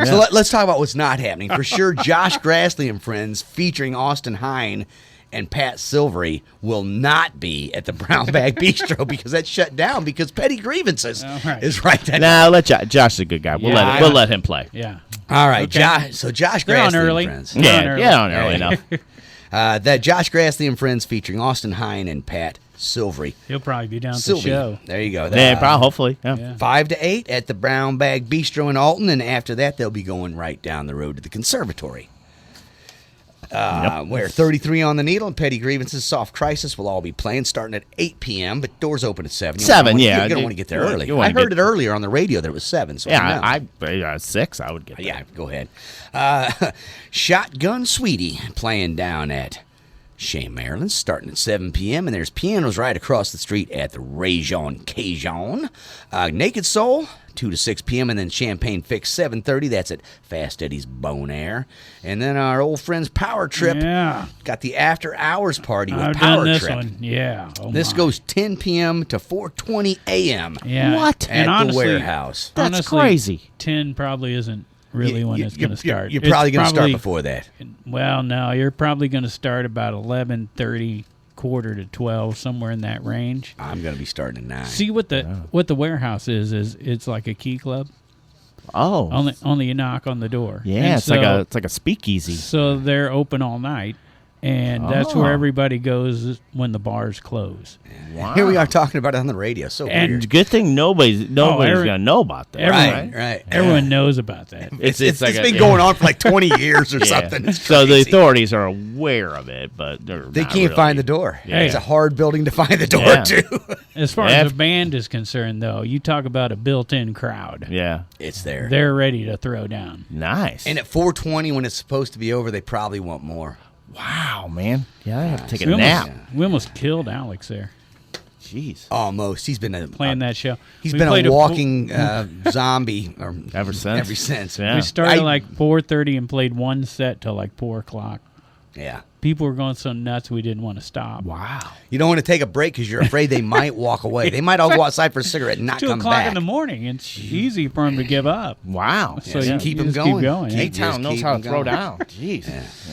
Speaker 3: So let's talk about what's not happening. For sure, Josh Grassley and Friends featuring Austin Hine and Pat Silvery will not be at the Brown Bag Bistro because that's shut down because Petty Grievences is right there.
Speaker 4: Nah, let Josh is a good guy. We'll let him play.
Speaker 2: Yeah.
Speaker 3: All right,
Speaker 2: Okay.
Speaker 3: Josh
Speaker 2: They're on
Speaker 3: Grassley
Speaker 2: early.
Speaker 3: and friends.
Speaker 4: Yeah, on early enough.
Speaker 3: That Josh Grassley and friends featuring Austin Hine and Pat Silvery.
Speaker 2: He'll probably be down at the
Speaker 3: Sylvie.
Speaker 2: show.
Speaker 3: There you go.
Speaker 4: Yeah, probably, hopefully. Yeah.
Speaker 3: 5 to 8 at the Brown Bag Bistro in Alton, and after that, they'll be going right down the road to the Conservatory. Where 33 on the Needle and Petty Grievences, Soft Crisis will all be playing starting at 8 p.m., but doors open at 7.
Speaker 4: Yeah.
Speaker 3: You're going to want to get there early.
Speaker 4: You
Speaker 3: I
Speaker 4: wanna
Speaker 3: heard it earlier on the radio that it was 7. So
Speaker 4: Yeah,
Speaker 3: I
Speaker 4: 6, I would get there.
Speaker 3: yeah, go ahead. Shotgun Sweetie playing down at Chez, Marilyn, starting at 7 p.m., and there's pianos right across the street at the Ragin, Cajun. Naked Soul, 2 to 6 p.m., and then Champagne Fixx, 7:30. That's at Fast Eddie's Bone Air. And then our old friends Power Trip got the after hours party with
Speaker 2: I've
Speaker 3: Power
Speaker 2: done this
Speaker 3: Trip.
Speaker 2: one. Yeah. Oh,
Speaker 3: This
Speaker 2: my.
Speaker 3: goes 10 p.m. to 4:20 a.m.
Speaker 2: Yeah.
Speaker 4: What?
Speaker 3: at
Speaker 2: And
Speaker 3: the warehouse.
Speaker 4: That's
Speaker 2: honestly,
Speaker 4: crazy.
Speaker 2: 10 probably isn't really when it's going to start.
Speaker 3: You're
Speaker 2: It's
Speaker 3: probably going to start before that.
Speaker 2: Well, no, you're probably going to start about 11:30, quarter to 12, somewhere in that range.
Speaker 3: I'm going to be starting at 9.
Speaker 2: See what the warehouse is it's like a key club.
Speaker 4: Oh.
Speaker 2: Only you knock on the door.
Speaker 4: Yeah,
Speaker 2: And
Speaker 4: it's like a speakeasy.
Speaker 2: So they're open all night, and that's where everybody goes when the bars close.
Speaker 4: Wow.
Speaker 3: Here we are talking about it on the radio. So
Speaker 2: And
Speaker 3: weird.
Speaker 4: Good thing nobody's
Speaker 2: every-
Speaker 4: gonna know about that.
Speaker 2: everyone-
Speaker 3: Right.
Speaker 2: Everyone knows about that.
Speaker 3: It's
Speaker 4: like
Speaker 3: been going on for like 20 years or something. It's
Speaker 4: So the
Speaker 3: crazy.
Speaker 4: authorities are aware of it, but
Speaker 3: They
Speaker 4: not
Speaker 3: can't
Speaker 4: really.
Speaker 3: find the door.
Speaker 4: Yeah.
Speaker 3: It's a hard building to find the door
Speaker 4: Yeah.
Speaker 3: to.
Speaker 2: As far
Speaker 4: Yeah.
Speaker 2: as the band is concerned, though, you talk about a built-in crowd.
Speaker 4: Yeah.
Speaker 3: It's there.
Speaker 2: They're ready to throw down.
Speaker 4: Nice.
Speaker 3: And at 4:20, when it's supposed to be over, they probably want more.
Speaker 4: wow, man. Yeah, I have to take
Speaker 2: We
Speaker 4: a nap.
Speaker 2: almost killed Alex there
Speaker 4: Jeez.
Speaker 3: Almost. He's been
Speaker 2: playing that show.
Speaker 3: He's
Speaker 2: We
Speaker 3: been
Speaker 2: played
Speaker 3: a
Speaker 2: full-
Speaker 3: walking zombie
Speaker 4: Ever since.
Speaker 3: Ever since.
Speaker 4: Yeah.
Speaker 2: We started
Speaker 3: I-
Speaker 2: like 4:30 and played one set till like 4 o'clock.
Speaker 3: Yeah.
Speaker 2: People were going so nuts we didn't want to stop.
Speaker 4: Wow.
Speaker 3: You don't want to take a break because you're afraid they might walk away. They might all go outside for a cigarette and not
Speaker 2: 2
Speaker 3: come
Speaker 2: o'clock
Speaker 3: back.
Speaker 2: in the morning. It's easy for them to give up.
Speaker 4: Wow.
Speaker 2: So
Speaker 3: Yeah,
Speaker 2: you
Speaker 3: keep
Speaker 2: you
Speaker 3: 'em
Speaker 2: just
Speaker 3: going.
Speaker 2: Keep going.
Speaker 3: Keep-
Speaker 4: A-Town
Speaker 3: just
Speaker 4: knows
Speaker 3: keep
Speaker 4: how to
Speaker 3: them
Speaker 4: throw
Speaker 3: going.
Speaker 4: down. Jeez.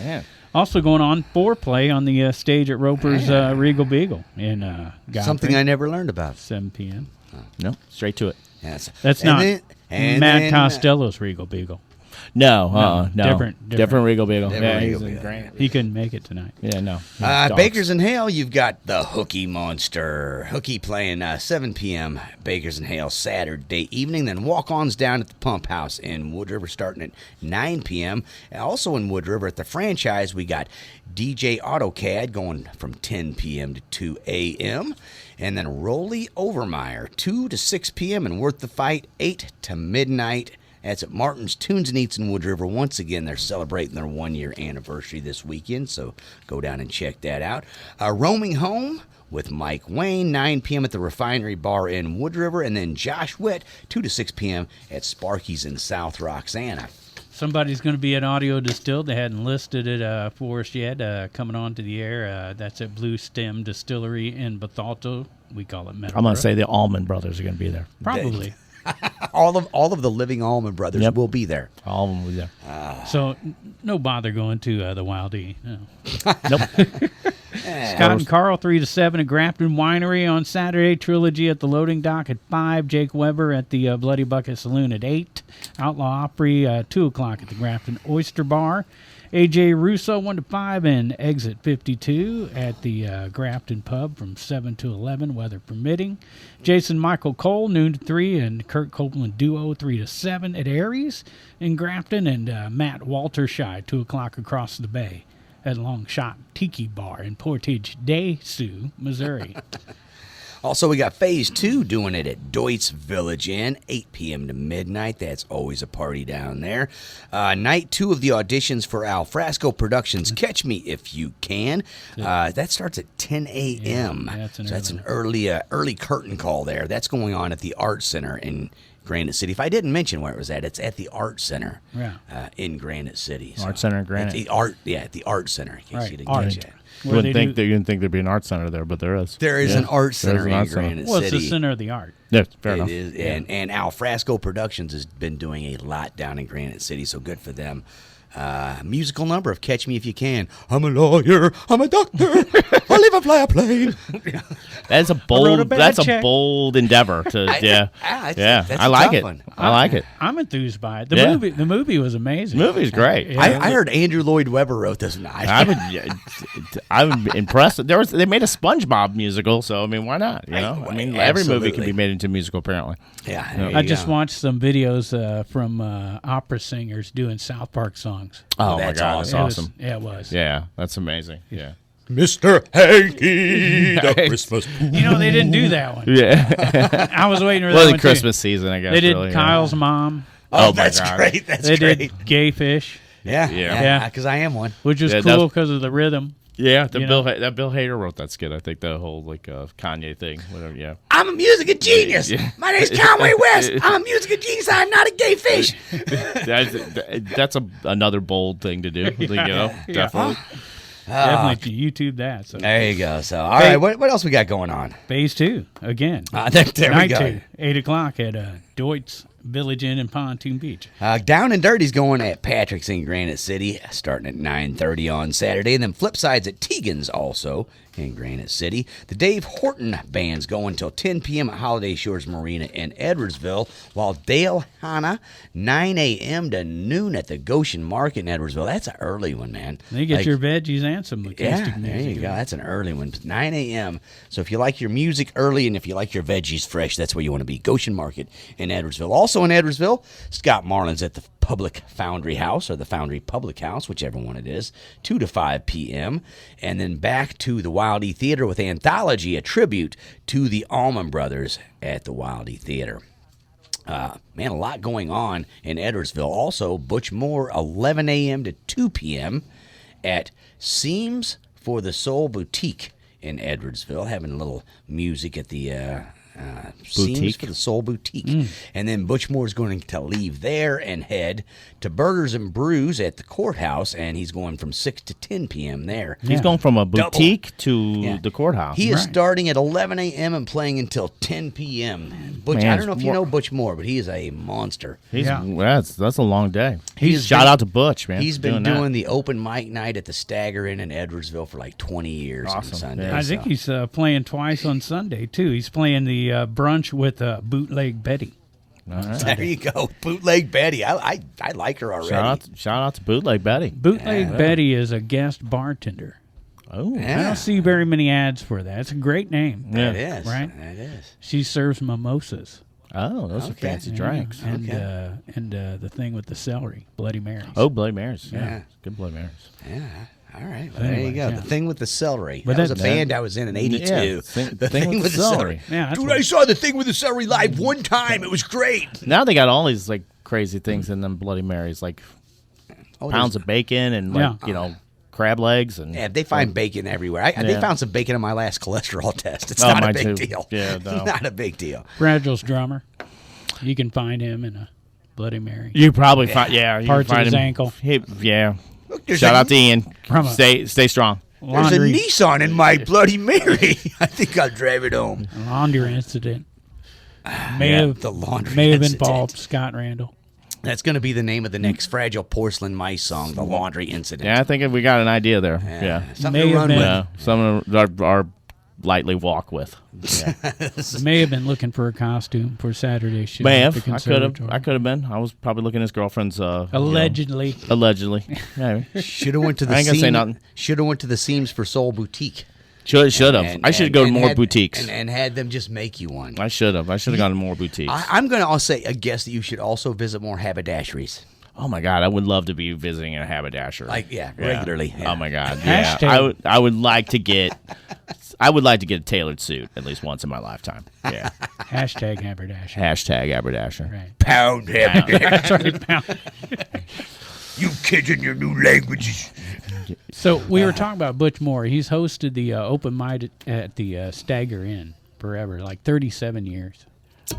Speaker 4: Yeah.
Speaker 2: Also going on foreplay on the stage at Roper's Regal Beagle in Godfrey.
Speaker 3: Something I never learned about.
Speaker 2: 7 p.m.
Speaker 4: No, straight to it.
Speaker 3: Yes.
Speaker 2: That's
Speaker 3: And
Speaker 2: not
Speaker 3: then-
Speaker 2: Matt
Speaker 3: then,
Speaker 2: Costello's Regal Beagle.
Speaker 4: No, no.
Speaker 2: Different.
Speaker 4: Regal Beagle.
Speaker 3: Different
Speaker 4: Yeah,
Speaker 3: Regal
Speaker 4: he's in
Speaker 3: Beagle.
Speaker 4: Grant.
Speaker 2: He couldn't make it tonight.
Speaker 4: Yeah, no.
Speaker 3: Bakers and Hale, you've got the Hookie Monster. Hookie playing 7 p.m. Bakers and Hale Saturday evening. Then walk-ons down at the Pump House in Wood River starting at 9 p.m. And also in Wood River at the franchise, we got DJ AutoCAD going from 10 p.m. to 2 a.m. And then Rolly Overmeyer, 2 to 6 p.m. and Worth the Fight, 8 to midnight. That's at Martin's Tunes and Eats in Wood River. Once again, they're celebrating their 1-year anniversary this weekend, so go down and check that out. Roaming Home with Mike Wayne, 9 p.m. at the Refinery Bar in Wood River, and then Josh Witt, 2 to 6 p.m. at Sparky's in South Roxana.
Speaker 2: Somebody's going to be at Audio Distilled. They hadn't listed it for us yet. Coming on to the air. That's at Blue Stem Distillery in Bethalto. We call it Metal.
Speaker 4: I'm going to say the Allman Brothers are going to be there.
Speaker 2: Probably.
Speaker 3: All of the living Allman Brothers
Speaker 4: Yep.
Speaker 3: will be there.
Speaker 4: All of them will be there.
Speaker 2: So no bother going to the Wilde. No.
Speaker 4: Nope.
Speaker 2: Scott and Karl, 3 to 7 at Grafton Winery on Saturday. Trilogy at the Loading Dock at 5. Jake Weber at the Bloody Bucket Saloon at 8. Outlaw Opry, 2 o'clock at the Grafton Oyster Bar. AJ Russo, 1 to 5, and Exit 52 at the Grafton Pub from 7 to 11, weather permitting. Jason Michael Cole, noon to 3, and Kurt Copeland Duo, 3 to 7 at Aries in Grafton, and Matt Waltershy, 2 o'clock across the bay at Long Shot Tiki Bar in Portage de Sioux, Missouri.
Speaker 3: Also, we got Phase 2 doing it at Deutz Village Inn, 8 p.m. to midnight. That's always a party down there. Night 2 of the auditions for Al Frasco Productions' Catch Me If You Can. That starts at 10 a.m.
Speaker 2: Yeah, that's
Speaker 3: an early curtain call there. That's going on at the Art Center in Granite City. If I didn't mention where it was at, it's at the Art Center in Granite City.
Speaker 4: Art Center in Granite.
Speaker 3: At the Art Center, in case you didn't catch that.
Speaker 4: You wouldn't think there'd be an art center there, but there is.
Speaker 3: There is an art center in Granite
Speaker 2: Well, it's
Speaker 3: City.
Speaker 2: the center of the art.
Speaker 4: Yeah, fair enough.
Speaker 3: It is, and Al Frasco Productions has been doing a lot down in Granite City, so good for them. musical number of Catch Me If You Can. I'm a lawyer, I'm a doctor, I live and fly a plane.
Speaker 4: That's a bold endeavor to
Speaker 3: That's
Speaker 4: I
Speaker 3: a
Speaker 4: like
Speaker 3: tough
Speaker 4: it.
Speaker 3: one.
Speaker 4: I like it.
Speaker 2: I'm enthused by it.
Speaker 4: Yeah.
Speaker 2: The movie was amazing.
Speaker 4: The movie's great.
Speaker 2: Yeah.
Speaker 3: I heard Andrew Lloyd Webber wrote this one.
Speaker 4: I'm impressed. They made a SpongeBob musical, so I mean, why not? You know, I mean, every movie can be made into a musical, apparently.
Speaker 3: Yeah,
Speaker 2: I just watched some videos from opera singers doing South Park songs.
Speaker 4: Oh my
Speaker 3: that's
Speaker 4: god,
Speaker 3: awesome.
Speaker 4: that's awesome.
Speaker 2: It was.
Speaker 4: Yeah, that's amazing. Yeah.
Speaker 3: Mr. Hanky, the Christmas.
Speaker 2: You know, they didn't do that one.
Speaker 4: Yeah.
Speaker 2: I was waiting for that
Speaker 4: Well, the
Speaker 2: one,
Speaker 4: Christmas season, I guess.
Speaker 2: They did
Speaker 4: really,
Speaker 2: Kyle's mom.
Speaker 3: Oh,
Speaker 4: Oh, my
Speaker 3: that's
Speaker 4: God.
Speaker 3: great. That's
Speaker 2: They
Speaker 3: great.
Speaker 2: did Gay Fish,
Speaker 3: Yeah, because I am one.
Speaker 2: which was
Speaker 4: Yeah,
Speaker 2: cool
Speaker 4: that's-
Speaker 2: because of the rhythm.
Speaker 4: Yeah,
Speaker 2: You know?
Speaker 4: Bill Hader wrote that skit. I think the whole Kanye thing, whatever. Yeah.
Speaker 3: I'm a musical genius.
Speaker 4: Yeah.
Speaker 3: My name's Conway West. I'm a musical genius. I'm not a gay fish.
Speaker 4: That's another bold thing to do. You know, definitely.
Speaker 2: Definitely YouTube that. So
Speaker 3: There you go. So, all right, what else we got going on?
Speaker 2: Phase 2 again.
Speaker 3: There we
Speaker 2: Night
Speaker 3: go.
Speaker 2: 2, 8 o'clock at Deutz Village Inn in Pontoon Beach.
Speaker 3: Down and Dirty's going at Patrick's in Granite City, starting at 9:30 on Saturday. And then Flipside's at Tegan's also in Granite City. The Dave Horton Band's going till 10 p.m. at Holiday Shores Marina in Edwardsville, while Dale Hanna, 9 a.m. to noon at the Goshen Market in Edwardsville. That's an early one, man.
Speaker 2: You get
Speaker 3: Like,
Speaker 2: your veggies and some acoustic
Speaker 3: yeah,
Speaker 2: music.
Speaker 3: there you go. That's an early one. 9 a.m. So if you like your music early and if you like your veggies fresh, that's where you want to be. Goshen Market in Edwardsville. Also in Edwardsville, Scott Marlin's at the Public Foundry House or the Foundry Public House, whichever one it is, 2 to 5 p.m. And then back to the Wilde Theater with Anthology, a tribute to the Allman Brothers at the Wilde Theater. Man, a lot going on in Edwardsville. Also, Butch Moore, 11 a.m. to 2 p.m. at Seams for the Soul Boutique in Edwardsville, having a little music at the Seams
Speaker 4: Boutique?
Speaker 3: for the Soul Boutique. And then Butch Moore is going to leave there and head to Burgers and Brews at the courthouse, and he's going from 6 to 10 p.m. there.
Speaker 4: He's going from a boutique to
Speaker 3: Yeah.
Speaker 4: the courthouse.
Speaker 3: He is
Speaker 2: Right.
Speaker 3: starting at 11 a.m. and playing until 10 p.m. Butch,
Speaker 4: Man,
Speaker 3: I don't know if you
Speaker 4: Moore-
Speaker 3: know Butch Moore, but he is a monster.
Speaker 4: That's a long day.
Speaker 3: He's
Speaker 4: Shout
Speaker 3: been-
Speaker 4: out to Butch, man.
Speaker 3: He's been
Speaker 4: that.
Speaker 3: doing the open mic night at the Stagger Inn in Edwardsville for like 20 years on
Speaker 4: Awesome.
Speaker 3: Sunday.
Speaker 4: Yeah.
Speaker 2: I think he's playing twice on Sunday, too. He's playing the brunch with Bootleg Betty.
Speaker 4: All right.
Speaker 3: There you go. Bootleg Betty. I like her already.
Speaker 4: Shout out to Bootleg Betty.
Speaker 2: Bootleg Betty is a guest bartender.
Speaker 4: Oh,
Speaker 2: I
Speaker 3: Yeah.
Speaker 2: don't see very many ads for that. It's a great name.
Speaker 4: Yeah.
Speaker 3: It is.
Speaker 2: Right?
Speaker 3: It is.
Speaker 2: She serves mimosas.
Speaker 4: Oh, those are
Speaker 3: Okay.
Speaker 4: fancy drinks.
Speaker 2: And the thing with the celery, Bloody Marys.
Speaker 4: Oh, Bloody Marys. Yeah.
Speaker 3: Yeah.
Speaker 4: Good Bloody Marys.
Speaker 3: Yeah. All right. Well, there you
Speaker 2: Anyways,
Speaker 3: go.
Speaker 2: yeah.
Speaker 3: The Thing with the Celery.
Speaker 2: But
Speaker 3: That was a
Speaker 2: that's-
Speaker 3: band I was in 82.
Speaker 4: Yeah,
Speaker 3: The Thing with the Celery.
Speaker 2: Yeah, that's
Speaker 3: Dude,
Speaker 2: what-
Speaker 3: I saw The Thing with the Celery live one time. It was great.
Speaker 4: Now they got all these like crazy things in them Bloody Marys, like
Speaker 3: Oh,
Speaker 4: pounds of bacon and like crab legs and
Speaker 3: Yeah, they find bacon everywhere. They
Speaker 4: Yeah.
Speaker 3: found some bacon on my last cholesterol test. It's
Speaker 4: Oh,
Speaker 3: not a
Speaker 4: mine
Speaker 3: big
Speaker 4: too.
Speaker 3: deal.
Speaker 4: Yeah, no.
Speaker 3: Not a big deal.
Speaker 2: Fragile's drummer. You can find him in a Bloody Mary.
Speaker 4: you probably find you
Speaker 2: Parts
Speaker 4: can
Speaker 2: of
Speaker 4: find
Speaker 2: his
Speaker 4: him-
Speaker 2: ankle.
Speaker 4: Yeah.
Speaker 3: Look, there's
Speaker 4: Shout
Speaker 3: a-
Speaker 4: out to Ian.
Speaker 2: From a-
Speaker 4: Stay strong.
Speaker 3: There's
Speaker 2: Laundry,
Speaker 3: a Nissan in my Bloody Mary. I think I'll drive it home.
Speaker 2: laundry incident. May
Speaker 3: Yeah,
Speaker 2: have
Speaker 3: the laundry
Speaker 2: may have
Speaker 3: incident.
Speaker 2: involved Scott Randall.
Speaker 3: That's going to be the name of the next Fragile Porcelain Mice song, The Laundry Incident.
Speaker 4: Yeah, I think we got an idea there. Yeah.
Speaker 3: Something
Speaker 2: May
Speaker 3: to
Speaker 2: have
Speaker 3: run
Speaker 2: been.
Speaker 3: with.
Speaker 4: Yeah. Some of our lightly walk with.
Speaker 2: May have been looking for a costume for Saturday's show.
Speaker 4: May
Speaker 2: at
Speaker 4: have.
Speaker 2: the
Speaker 4: I could have.
Speaker 2: Conservatory.
Speaker 4: I could have been. I was probably looking at his girlfriend's.
Speaker 2: Allegedly.
Speaker 4: Allegedly. Maybe.
Speaker 3: Should have went to the
Speaker 4: I ain't gonna say nothing.
Speaker 3: Should have went to the Seams for Soul Boutique.
Speaker 4: Should have.
Speaker 3: And-
Speaker 4: I should
Speaker 3: and-
Speaker 4: go to
Speaker 3: and
Speaker 4: more
Speaker 3: had-
Speaker 4: boutiques.
Speaker 3: and had them just make you one.
Speaker 4: I should have. I should have gone to more boutiques.
Speaker 3: I'm going to also say, guess that you should also visit more haberdasheries.
Speaker 4: Oh my god, I would love to be visiting a haberdasher.
Speaker 3: Regularly. Yeah.
Speaker 4: Oh my god, yeah.
Speaker 2: Hashtag.
Speaker 4: I would like to get. I would like to get a tailored suit at least once in my lifetime. Yeah.
Speaker 2: Hashtag haberdasher.
Speaker 4: Hashtag haberdasher.
Speaker 2: Right.
Speaker 3: Pound haberdasher.
Speaker 2: That's right. Pound.
Speaker 3: You kids in your new languages.
Speaker 2: So we were talking about Butch Moore. He's hosted the open mic at the Stagger Inn forever, like 37 years.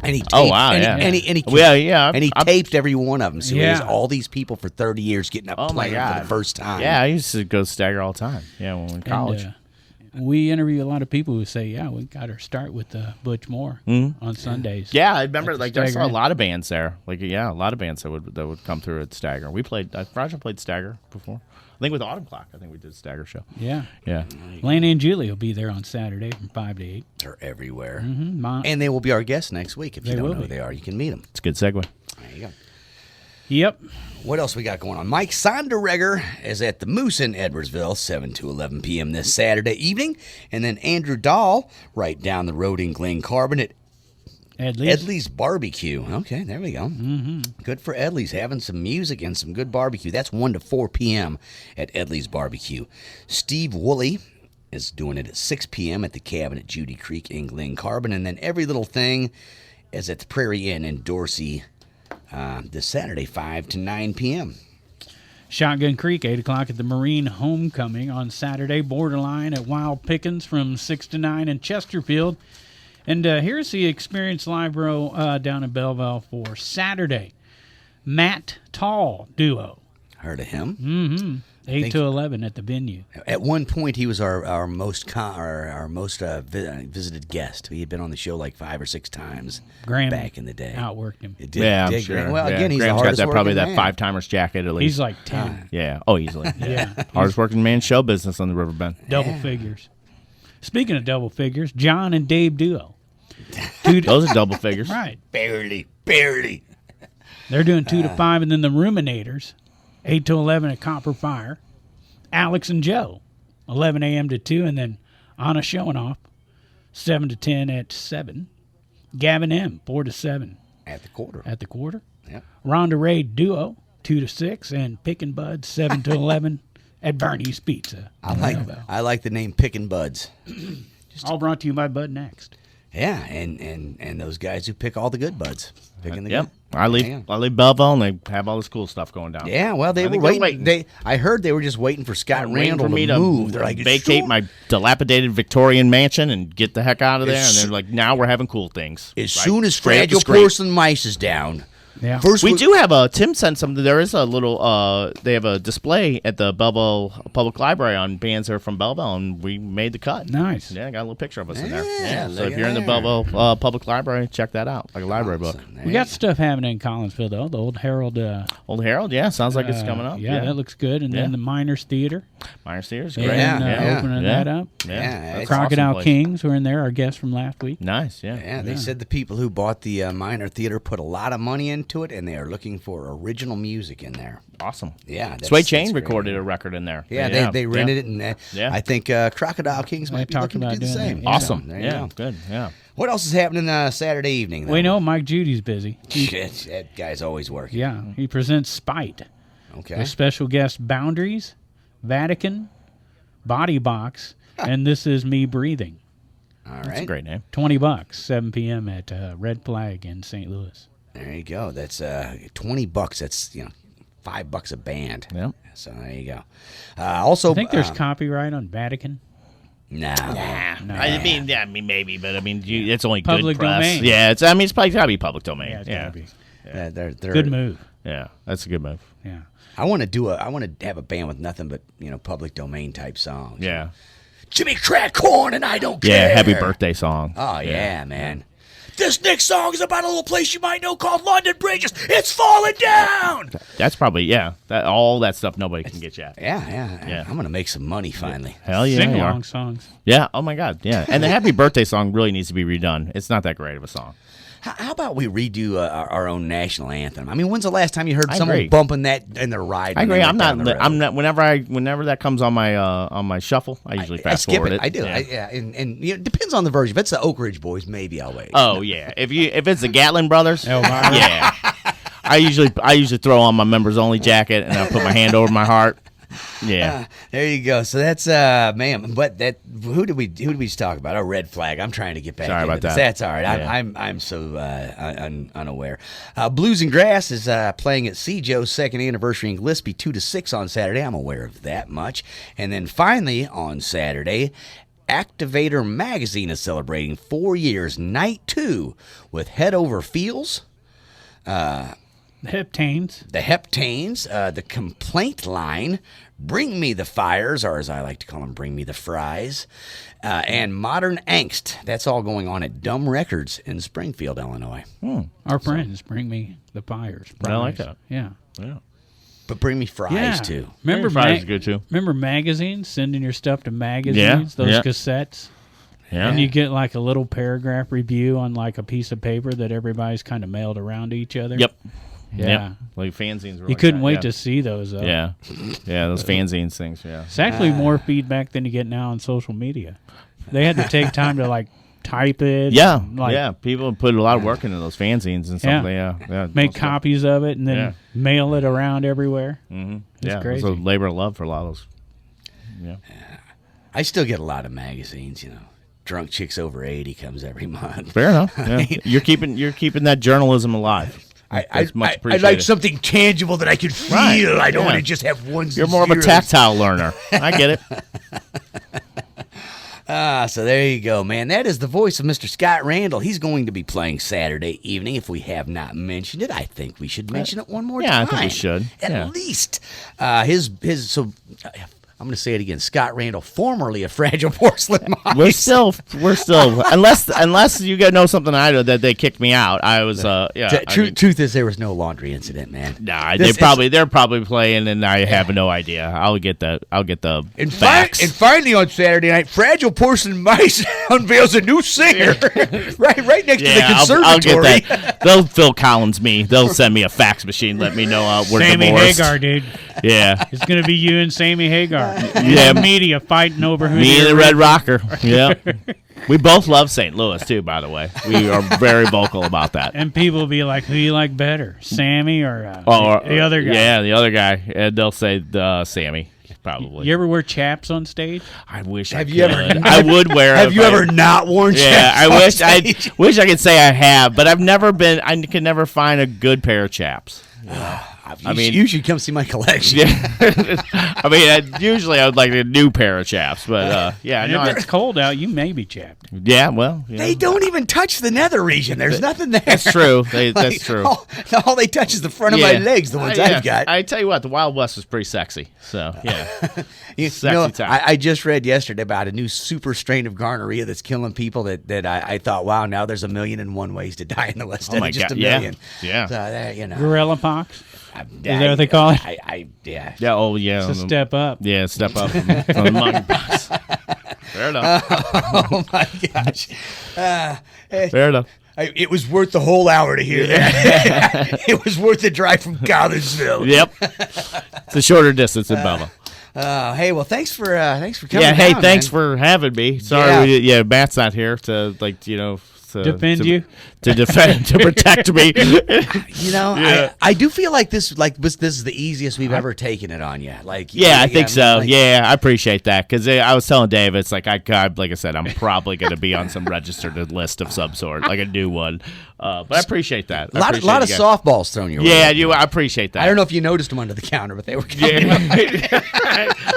Speaker 3: And he taped,
Speaker 4: Oh wow,
Speaker 3: and
Speaker 4: yeah.
Speaker 3: He, and he,
Speaker 4: yeah.
Speaker 3: and he
Speaker 4: I've-
Speaker 3: taped every one of them. So
Speaker 2: Yeah.
Speaker 3: there's all these people for 30 years getting up
Speaker 4: Oh my
Speaker 3: playing for
Speaker 4: god.
Speaker 3: the first time.
Speaker 4: Yeah, I used to go Stagger all the time. Yeah, when we were in college.
Speaker 2: We interview a lot of people who say, yeah, we got our start with Butch Moore on Sundays.
Speaker 4: Yeah, I remember. Like, I
Speaker 2: Stagger
Speaker 4: saw a
Speaker 2: Inn.
Speaker 4: lot of bands there. Like, yeah, a lot of bands that would come through at Stagger. We played. Roger played Stagger before. I think with Autumn Clock. I think we did a Stagger show.
Speaker 2: Yeah.
Speaker 4: Yeah.
Speaker 2: Laney and Julie will be there on Saturday from 5 to 8.
Speaker 3: They're everywhere.
Speaker 2: Mm-hmm.
Speaker 3: And they will be our guests next week. If you
Speaker 2: They
Speaker 3: don't
Speaker 2: will
Speaker 3: know who
Speaker 2: be.
Speaker 3: they are, you can meet them.
Speaker 4: It's a good segue.
Speaker 3: There you go.
Speaker 2: Yep.
Speaker 3: What else we got going on? Mike Sonderegger is at the Moose in Edwardsville, 7 to 11 p.m. this Saturday evening. And then Andrew Dahl, right down the road in Glen Carbon at Edley's Barbecue. Okay, there we go. Mm-hmm. Good for Edley's, having some music and some good barbecue. That's 1 to 4 p.m. at Edley's Barbecue. Steve Woolley is doing it at 6 p.m. at the Cabin at Judy Creek in Glen Carbon. And then Every Little Thing is at the Prairie Inn in Dorsey this Saturday, 5 to 9 p.m.
Speaker 2: Shotgun Creek, 8 o'clock at the Marine Homecoming on Saturday. Borderline at Wild Pickens from 6 to 9 in Chesterfield. And here's the Experience Live Row down in Belleville for Saturday. Matt Tall Duo.
Speaker 3: Heard of him?
Speaker 2: Mm-hmm. 8 to 11 at the venue.
Speaker 3: At one point, he was our most visited guest. He had been on the show like 5 or 6 times
Speaker 2: Graham
Speaker 3: back in the day.
Speaker 2: outworked him.
Speaker 3: It did,
Speaker 4: Yeah, I'm
Speaker 3: did
Speaker 4: sure.
Speaker 3: Graham. Well,
Speaker 4: Yeah.
Speaker 3: again, he's
Speaker 4: Graham's
Speaker 3: the hardest
Speaker 4: got that probably
Speaker 3: working
Speaker 4: that
Speaker 3: man.
Speaker 4: 5-timers jacket at least.
Speaker 2: He's like 10.
Speaker 4: Yeah. Oh, easily.
Speaker 2: Yeah.
Speaker 4: Hardest working man show business on the Riverbend.
Speaker 2: Double figures. Speaking of double figures, John and Dave Duo. Two to-
Speaker 4: Those are double figures.
Speaker 2: right.
Speaker 3: Barely.
Speaker 2: They're doing 2 to 5, and then the Ruminators, 8 to 11 at Copper Fire. Alex and Joe, 11 a.m. to 2, and then Anna showing off, 7 to 10 at 7. Gavin M, 4 to 7
Speaker 3: At the quarter.
Speaker 2: at the quarter.
Speaker 3: Yep.
Speaker 2: Rhonda Ray Duo, 2 to 6, and Pick and Bud, 7 to 11 at Bernie's Pizza.
Speaker 3: I like the name Pickin' Buds.
Speaker 2: All brought to you by Bud Next.
Speaker 3: Yeah, and those guys who pick all the good buds. Picking the
Speaker 4: Yep.
Speaker 3: good.
Speaker 4: I leave Belleville and they have all this cool stuff going down.
Speaker 3: Yeah, well, they
Speaker 4: I
Speaker 3: were
Speaker 4: think they're
Speaker 3: waiting. I heard they were just waiting for Scott
Speaker 4: Waiting
Speaker 3: Randall
Speaker 4: for me
Speaker 3: to move. They're like,
Speaker 4: vacate my dilapidated Victorian mansion and get the heck out of there. And they're like, now we're having cool things.
Speaker 3: as
Speaker 4: Right?
Speaker 3: soon as
Speaker 4: Straight up the
Speaker 3: Fragile
Speaker 4: street.
Speaker 3: Porcelain Mice is down.
Speaker 2: Yeah.
Speaker 3: First
Speaker 4: We do have Tim sent something. There is a little, they have a display at the Belleville Public Library on bands that are from Belleville, and we made the cut.
Speaker 2: Nice.
Speaker 4: Yeah, I got a little picture of us in there.
Speaker 3: Yeah,
Speaker 4: Yeah, so
Speaker 3: look
Speaker 4: if
Speaker 3: at
Speaker 4: you're in the
Speaker 3: there.
Speaker 4: Belleville Public Library, check that out, like a library book.
Speaker 2: We got stuff happening in Collinsville, though. The Old Herald.
Speaker 4: Old Herald, yeah, sounds like it's coming up.
Speaker 2: Yeah, that looks good. And
Speaker 4: Yeah.
Speaker 2: then the Miners Theater.
Speaker 4: Myers Theater's
Speaker 2: And,
Speaker 4: great.
Speaker 3: Yeah.
Speaker 2: opening
Speaker 4: Yeah.
Speaker 2: that up.
Speaker 4: Yeah,
Speaker 3: Yeah,
Speaker 4: that's
Speaker 3: it's
Speaker 2: Crocodile
Speaker 4: awesome place.
Speaker 2: Kings were in there, our guest from last week.
Speaker 4: Nice, yeah.
Speaker 3: Yeah, they said the people who bought the Minor Theater put a lot of money into it, and they are looking for original music in there.
Speaker 4: Awesome.
Speaker 3: Yeah,
Speaker 4: Sway
Speaker 3: that's
Speaker 4: Chain
Speaker 3: great.
Speaker 4: recorded a record in there.
Speaker 3: Yeah, they rented it, and
Speaker 4: Yeah.
Speaker 3: I think Crocodile Kings
Speaker 2: They
Speaker 3: might be
Speaker 2: talked
Speaker 3: looking to
Speaker 2: about
Speaker 3: do the
Speaker 2: doing
Speaker 3: same.
Speaker 2: that, yeah.
Speaker 4: Awesome.
Speaker 3: There you
Speaker 4: Yeah,
Speaker 3: go.
Speaker 4: good. Yeah.
Speaker 3: What else is happening Saturday evening? Though?
Speaker 2: We know Mike Judy's busy.
Speaker 3: Shit, that guy's always working.
Speaker 2: Yeah, he presents Spite.
Speaker 3: Okay.
Speaker 2: With special guest Boundaries, Vatican, Body Box, and This Is Me Breathing.
Speaker 3: All
Speaker 4: That's a
Speaker 3: right.
Speaker 4: great name.
Speaker 2: $20, 7 p.m. at Red Flag in St. Louis.
Speaker 3: There you go. That's $20. That's $5 a band.
Speaker 4: Yep.
Speaker 3: So there you go. Also,
Speaker 2: I think there's copyright on Vatican.
Speaker 3: no.
Speaker 4: I mean, maybe, but I mean, it's only
Speaker 2: Public
Speaker 4: good press.
Speaker 2: domain.
Speaker 4: Yeah, it's probably gotta be public domain.
Speaker 2: Yeah, it's
Speaker 4: Yeah,
Speaker 2: gotta be.
Speaker 3: They're
Speaker 2: Good move.
Speaker 4: yeah, that's a good move.
Speaker 2: Yeah.
Speaker 3: I want to have a band with nothing but public domain type songs.
Speaker 4: Yeah,
Speaker 3: Jimmy crack corn and I don't
Speaker 4: yeah.
Speaker 3: care.
Speaker 4: Happy birthday song.
Speaker 3: Oh yeah, man. This next song is about a little place you might know called London Bridges. It's falling down.
Speaker 4: That's probably all that stuff nobody can get you at.
Speaker 3: Yeah. I'm gonna make some money finally.
Speaker 4: Hell yeah,
Speaker 2: Sing
Speaker 4: you are.
Speaker 2: along songs.
Speaker 4: Yeah. Oh my God. Yeah. And the happy birthday song really needs to be redone. It's not that great of a song.
Speaker 3: How about we redo our own national anthem? I mean, when's the last time you heard
Speaker 4: I
Speaker 3: someone
Speaker 4: agree.
Speaker 3: bumping that in their ride?
Speaker 4: I
Speaker 3: when they
Speaker 4: agree.
Speaker 3: went down the road?
Speaker 4: I'm not. Whenever that comes on my shuffle, I usually
Speaker 3: I
Speaker 4: fast
Speaker 3: skip
Speaker 4: forward
Speaker 3: it.
Speaker 4: it.
Speaker 3: I do.
Speaker 4: Yeah.
Speaker 3: And it depends on the version. If it's the Oak Ridge Boys, maybe I'll wait.
Speaker 4: Oh yeah. If it's the Gatlin Brothers,
Speaker 2: Elvira.
Speaker 4: yeah. I usually throw on my members only jacket and I put my hand over my heart. Yeah.
Speaker 3: There you go. So that's man. But who did we just talk about? Oh, Red Flag. I'm trying to get back.
Speaker 4: Sorry
Speaker 3: into
Speaker 4: about
Speaker 3: this.
Speaker 4: that.
Speaker 3: That's all right.
Speaker 4: Yeah.
Speaker 3: I'm so unaware. Blues and Grass is playing at Joe's second anniversary in Gillespie 2 to 6 on Saturday. I'm aware of that much. And then finally on Saturday, Activator Magazine is celebrating 4 years, night 2 with Head Over Feels.
Speaker 2: The Heptanes.
Speaker 3: The Heptanes, the Complaint Line, Bring Me the Fires, or as I like to call them, Bring Me the Fries, and Modern Angst. That's all going on at Dumb Records in Springfield, Illinois.
Speaker 2: Our friends Bring Me the Fires.
Speaker 4: I like that.
Speaker 2: Yeah.
Speaker 4: Yeah.
Speaker 3: But Bring Me Fries, too.
Speaker 2: Remember
Speaker 4: Fries is good, too.
Speaker 2: Remember magazines? Sending your stuff to magazines? Those cassettes?
Speaker 4: Yeah.
Speaker 2: And you get like a little paragraph review on like a piece of paper that everybody's kind of mailed around to each other.
Speaker 4: Yep.
Speaker 2: Yeah.
Speaker 4: Yep. Like fanzines were
Speaker 2: You
Speaker 4: like
Speaker 2: couldn't
Speaker 4: that,
Speaker 2: wait to see those.
Speaker 4: Yeah. Yeah, those fanzines things, yeah.
Speaker 2: It's actually more feedback than you get now on social media. They had to take time to like type it.
Speaker 4: Yeah.
Speaker 2: Like,
Speaker 4: yeah. People put a lot of work into those fanzines and stuff. Yeah.
Speaker 2: Make copies of it and then mail it around everywhere.
Speaker 4: Mm-hmm.
Speaker 2: It's crazy.
Speaker 4: It's a labor of love for a lot of those. Yeah.
Speaker 3: I still get a lot of magazines, Drunk Chicks Over 80 comes every month.
Speaker 4: Fair enough. Yeah. You're keeping that journalism alive.
Speaker 3: I
Speaker 4: much
Speaker 3: like
Speaker 4: appreciated.
Speaker 3: something tangible that I can feel.
Speaker 4: Right.
Speaker 3: I don't
Speaker 4: Yeah.
Speaker 3: want to just have ones.
Speaker 4: You're
Speaker 3: and
Speaker 4: more of a
Speaker 3: zeros.
Speaker 4: tactile learner. I get it.
Speaker 3: So there you go, man. That is the voice of Mr. Scott Randall. He's going to be playing Saturday evening. If we have not mentioned it, I think we should mention it one more time.
Speaker 4: Yeah, I think we should.
Speaker 3: At least. I'm going to say it again. Scott Randall, formerly of Fragile Porcelain Mice.
Speaker 4: We're still unless you know something I know that they kicked me out. I was
Speaker 3: Truth is, there was no laundry incident, man.
Speaker 4: Nah, they're probably playing, and I have no idea. I'll get the facts.
Speaker 3: And finally on Saturday night, Fragile Porcelain Mice unveils a new singer right next to the Conservatory.
Speaker 4: I'll get that. They'll Phil Collins me. They'll send me a fax machine. Let me know we're
Speaker 2: Sammy
Speaker 4: divorced.
Speaker 2: Hagar, dude.
Speaker 4: Yeah.
Speaker 2: It's going to be you and Sammy Hagar.
Speaker 4: Yeah.
Speaker 2: Media fighting over who
Speaker 4: Me and the Red Rocker. Yeah. We both love St. Louis, too, by the way. We are very vocal about that.
Speaker 2: And people will be like, who you like better, Sammy or the other guy?
Speaker 4: Yeah, the other guy. And they'll say Sammy, probably.
Speaker 2: You ever wear chaps on stage?
Speaker 4: I wish
Speaker 3: Have
Speaker 4: I
Speaker 3: you
Speaker 4: could.
Speaker 3: ever-
Speaker 4: I would wear
Speaker 3: Have you ever not worn
Speaker 4: Yeah,
Speaker 3: chaps?
Speaker 4: I wish I could say I have, but I can never find a good pair of chaps.
Speaker 3: You should come see my collection.
Speaker 4: I mean, usually I would like a new pair of chaps, but
Speaker 2: And if it's cold out, you may be chapped.
Speaker 4: yeah, well,
Speaker 3: They don't even touch the nether region. There's nothing there.
Speaker 4: That's true. That's true.
Speaker 3: All they touch is the front of my legs, the ones I've got.
Speaker 4: I tell you what, the Wild West was pretty sexy. So yeah,
Speaker 3: You
Speaker 4: time.
Speaker 3: I just read yesterday about a new super strain of gonorrhea that's killing people that I thought, wow, now there's 1,000,001 ways to die in the West.
Speaker 4: Oh my
Speaker 3: just
Speaker 4: God,
Speaker 3: a million.
Speaker 4: Yeah.
Speaker 3: So
Speaker 2: Gorilla pox?
Speaker 3: Is
Speaker 2: that what they call it?
Speaker 3: Yeah.
Speaker 4: Yeah. Oh yeah.
Speaker 2: It's a step up.
Speaker 4: Yeah, step up from the monkeypox. Fair enough.
Speaker 3: Oh my gosh.
Speaker 4: Fair enough.
Speaker 3: It was worth the whole hour to hear that. It was worth the drive from Collinsville.
Speaker 4: Yep. It's a shorter distance than Bubba.
Speaker 3: Hey, well, thanks for coming.
Speaker 4: Yeah. Hey,
Speaker 3: down,
Speaker 4: thanks
Speaker 3: man.
Speaker 4: for having me. Sorry. Matt's not here to
Speaker 2: Defend you?
Speaker 4: To defend, to protect me.
Speaker 3: I do feel like this is the easiest we've ever taken it on you.
Speaker 4: I think so. I appreciate that because I was telling Dave, it's like like I said, I'm probably going to be on some registered list of some sort, like a new one. But I appreciate that.
Speaker 3: A lot of softballs thrown your way.
Speaker 4: Yeah, I appreciate that.
Speaker 3: I don't know if you noticed them under the counter, but they were coming.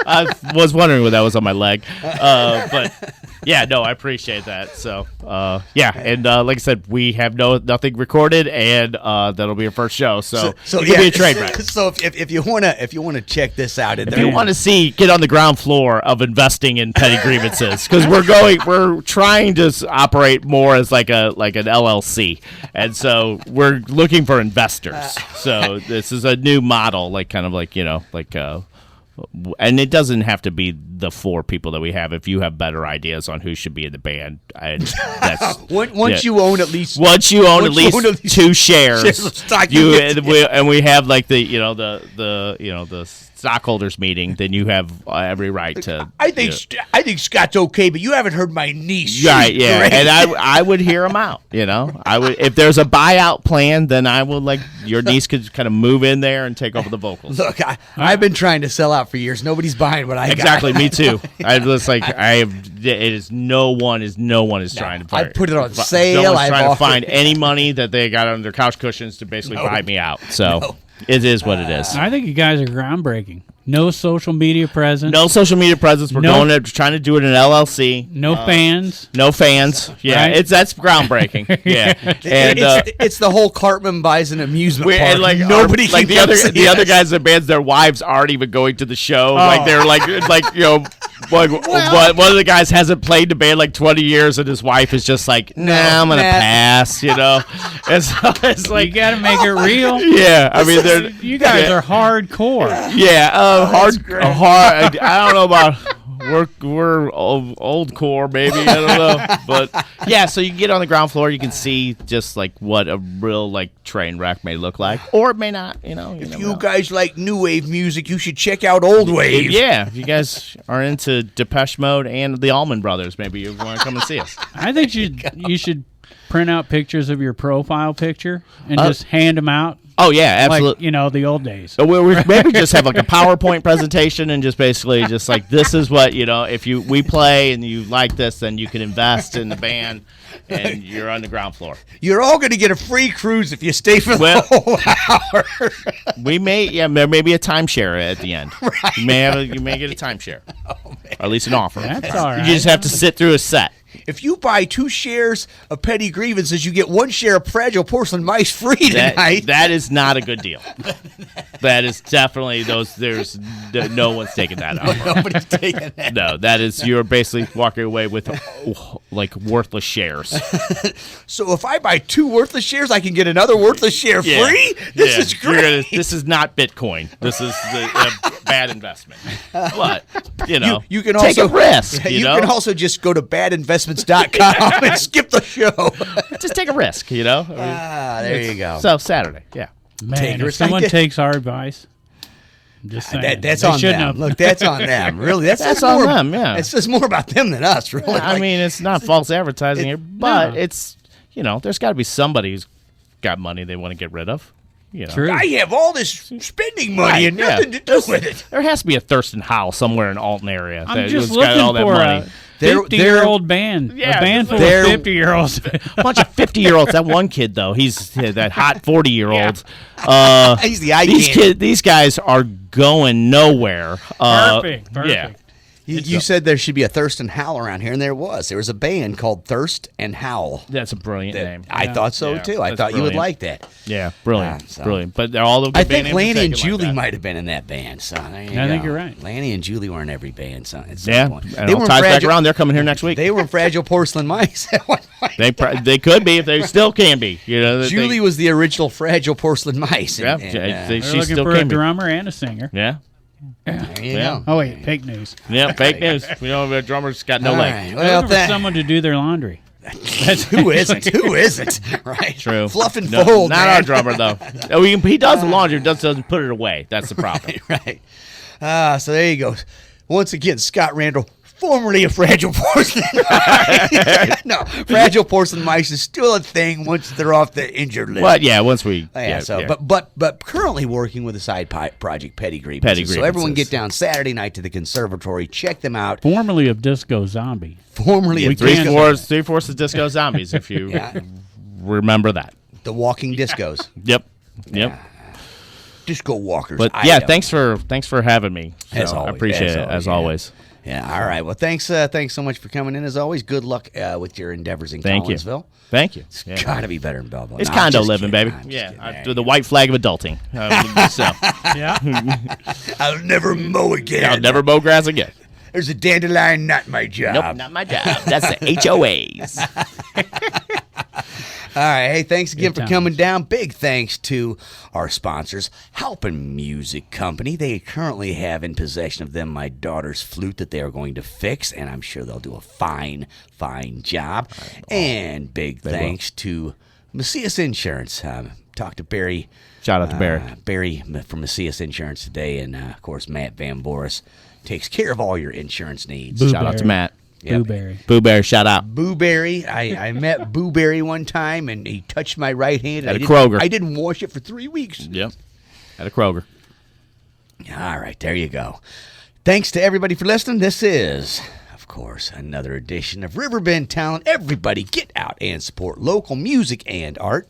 Speaker 4: I was wondering what that was on my leg, but yeah, no, I appreciate that. So and like I said, we have nothing recorded, and that'll be our first show. So it could be a train wreck.
Speaker 3: So if you wanna check this out,
Speaker 4: if you want to get on the ground floor of investing in petty grievances, because we're trying to operate more as like an LLC, and so we're looking for investors. So this is a new model, and it doesn't have to be the 4 people that we have. If you have better ideas on who should be in the band,
Speaker 3: once you own at least
Speaker 4: 2 shares,
Speaker 3: of stock,
Speaker 4: and we have like the stockholders meeting, then you have every right to.
Speaker 3: I think Scott's okay, but you haven't heard my niece.
Speaker 4: Right? Yeah, and I would hear him out. I would if there's a buyout plan, then I would your niece could kind of move in there and take over the vocals.
Speaker 3: Look, I've been trying to sell out for years. Nobody's buying what I got.
Speaker 4: Exactly, me too. No one is trying to.
Speaker 3: I put it on sale.
Speaker 4: No one's trying to find any money that they got under couch cushions to basically buy me out. So. It is what it is.
Speaker 2: I think you guys are groundbreaking. No social media presence.
Speaker 4: No social media presence. We're trying to do it in LLC.
Speaker 2: No fans.
Speaker 4: No fans. Yeah,
Speaker 2: Right?
Speaker 4: that's groundbreaking. Yeah, and
Speaker 3: It's the whole Cartman buys an amusement park.
Speaker 4: and like
Speaker 3: Nobody
Speaker 4: like
Speaker 3: can
Speaker 4: the
Speaker 3: come see
Speaker 4: the other
Speaker 3: us.
Speaker 4: guys in the bands, their wives aren't even going to the show. Like they're like one of the guys hasn't played the band like 20 years, and his wife is just like, nah, I'm gonna pass. And so it's like
Speaker 2: You got to make it real.
Speaker 4: yeah. I mean, they're
Speaker 2: You guys are hardcore.
Speaker 4: yeah, hard. I don't know about. We're old core, maybe. I don't know, but yeah. So you can get on the ground floor, you can see just like what a real like train wreck may look like, or it may not.
Speaker 3: If you guys like new wave music, you should check out old wave.
Speaker 4: Yeah, if you guys are into Depeche Mode and the Allman Brothers, maybe you want to come and see us.
Speaker 2: I think you should print out pictures of your profile picture and just hand them out.
Speaker 4: Oh yeah, absolutely.
Speaker 2: Like, the old days.
Speaker 4: So we maybe just have like a PowerPoint presentation and just basically just like this is what if we play and you like this, then you can invest in the band and you're on the ground floor.
Speaker 3: You're all going to get a free cruise if you stay for the whole hour.
Speaker 4: There may be a timeshare at the end. Right. You may get a timeshare, or at least an offer.
Speaker 2: That's all right.
Speaker 4: You just have to sit through a set.
Speaker 3: If you buy 2 shares of Petty Grievences, you get 1 share of Fragile Porcelain Mice free tonight.
Speaker 4: That is not a good deal. That is definitely there's no one's taking that offer.
Speaker 3: Nobody's taking that.
Speaker 4: No, that is you're basically walking away with like worthless shares.
Speaker 3: So if I buy 2 worthless shares, I can get another worthless share free? This is great.
Speaker 4: This is not Bitcoin. This is a bad investment. But,
Speaker 3: you can
Speaker 4: take
Speaker 3: also,
Speaker 4: a risk.
Speaker 3: You can also just go to badinvestments.com and skip the show.
Speaker 4: Just take a risk,
Speaker 3: there you go.
Speaker 4: So Saturday, yeah.
Speaker 2: Man, if someone takes our advice, I'm just saying.
Speaker 3: That's
Speaker 2: they
Speaker 3: on
Speaker 2: shouldn't
Speaker 3: them.
Speaker 2: have.
Speaker 3: Look, that's on them. Really,
Speaker 4: That's on them, yeah.
Speaker 3: It says more about them than us, really.
Speaker 4: I mean, it's not false advertising here, but it's, there's got to be somebody who's got money they want to get rid of.
Speaker 2: True.
Speaker 3: I have all this spending money and nothing to do with it.
Speaker 4: There has to be a Thurston Howell somewhere in Alton area.
Speaker 2: I'm just
Speaker 4: who's got all
Speaker 2: looking
Speaker 4: that
Speaker 2: for
Speaker 4: money.
Speaker 2: a 50-year-old band.
Speaker 4: Yeah,
Speaker 2: a band full of 50-year-olds.
Speaker 4: A bunch of 50-year-olds. That one kid, though, he's that hot 40-year-old.
Speaker 3: He's the eye candy.
Speaker 4: These guys are going nowhere.
Speaker 2: Perfect.
Speaker 4: Yeah.
Speaker 3: You said there should be a Thurston Howell around here, and there was. There was a band called Thirst and Howl.
Speaker 4: That's a brilliant name.
Speaker 3: I thought so, too. I thought you would like that.
Speaker 4: Yeah, brilliant. Brilliant. But they're all the
Speaker 3: I think Lanny and Julie might have been in that band, son.
Speaker 2: I think you're right.
Speaker 3: Lanny and Julie were in every band, son. At some
Speaker 4: Yeah,
Speaker 3: point.
Speaker 4: and it all ties back around. They're coming here next week.
Speaker 3: They were Fragile Porcelain Mice at one point.
Speaker 4: They could be if they still can be.
Speaker 3: Julie was the original Fragile Porcelain Mice.
Speaker 4: Yeah,
Speaker 2: They're
Speaker 4: she
Speaker 2: looking
Speaker 4: still
Speaker 2: for
Speaker 4: can
Speaker 2: a
Speaker 4: be.
Speaker 2: drummer and a singer.
Speaker 4: Yeah.
Speaker 3: There you go.
Speaker 2: Oh, wait, fake news.
Speaker 4: Yeah, fake news. The drummer's got no leg.
Speaker 3: Right.
Speaker 2: They're
Speaker 3: Well,
Speaker 2: looking for someone to do their laundry.
Speaker 3: who isn't? Who isn't? Right.
Speaker 4: True.
Speaker 3: Fluff and
Speaker 4: No,
Speaker 3: fold.
Speaker 4: not
Speaker 3: man.
Speaker 4: our drummer though. He does the laundry, just doesn't put it away. That's the problem.
Speaker 3: Right. So there you go. Once again, Scott Randall, formerly a Fragile Porcelain Mice. No, Fragile Porcelain Mice is still a thing once they're off the injured list.
Speaker 4: But yeah, once we
Speaker 3: But currently working with a side project, Petty Grievences. So everyone get down Saturday night to the Conservatory. Check them out.
Speaker 2: Formerly of Disco Zombie.
Speaker 3: Formerly of
Speaker 4: Three-fourths of Disco Zombies, if you remember that.
Speaker 3: the Walking Discos.
Speaker 4: Yep.
Speaker 3: Disco Walkers.
Speaker 4: But yeah, thanks for having me.
Speaker 3: As
Speaker 4: So,
Speaker 3: always,
Speaker 4: I appreciate it as always.
Speaker 3: Yeah, all right. Well, thanks so much for coming in. As always, good luck with your endeavors in Collinsville.
Speaker 4: Thank you.
Speaker 3: It's got to be better in Belleville.
Speaker 4: It's
Speaker 3: No, I'm
Speaker 4: condo
Speaker 3: just
Speaker 4: living,
Speaker 3: kidding.
Speaker 4: baby.
Speaker 3: I'm just
Speaker 4: Yeah,
Speaker 3: kidding.
Speaker 4: the white flag of adulting.
Speaker 2: Yeah.
Speaker 3: I'll never mow again.
Speaker 4: I'll never mow grass again.
Speaker 3: There's a dandelion, not my job.
Speaker 4: Nope, not my job. That's the HOAs.
Speaker 3: All right. Hey, thanks again
Speaker 2: Good
Speaker 3: for coming down. Big thanks to our sponsors, Halpin Music Company. They currently have in possession of them my daughter's flute that they are going to fix, and I'm sure they'll do a fine job. And big thanks to Macias Insurance. Talked to Barry.
Speaker 4: Shout out to Barry.
Speaker 3: Barry from Macias Insurance today, and of course Matt Van Boris takes care of all your insurance needs.
Speaker 2: Boo
Speaker 4: Shout out to
Speaker 2: Barry.
Speaker 4: Matt.
Speaker 3: Yep.
Speaker 2: Blueberry.
Speaker 4: Boo Bear, shout out.
Speaker 3: Boo Berry. I met Boo Berry one time, and he touched my right hand.
Speaker 4: At a Kroger.
Speaker 3: I didn't wash it for 3 weeks.
Speaker 4: Yep. At a Kroger.
Speaker 3: All right, there you go. Thanks to everybody for listening. This is, of course, another edition of Riverbend Talent. Everybody get out and support local music and art.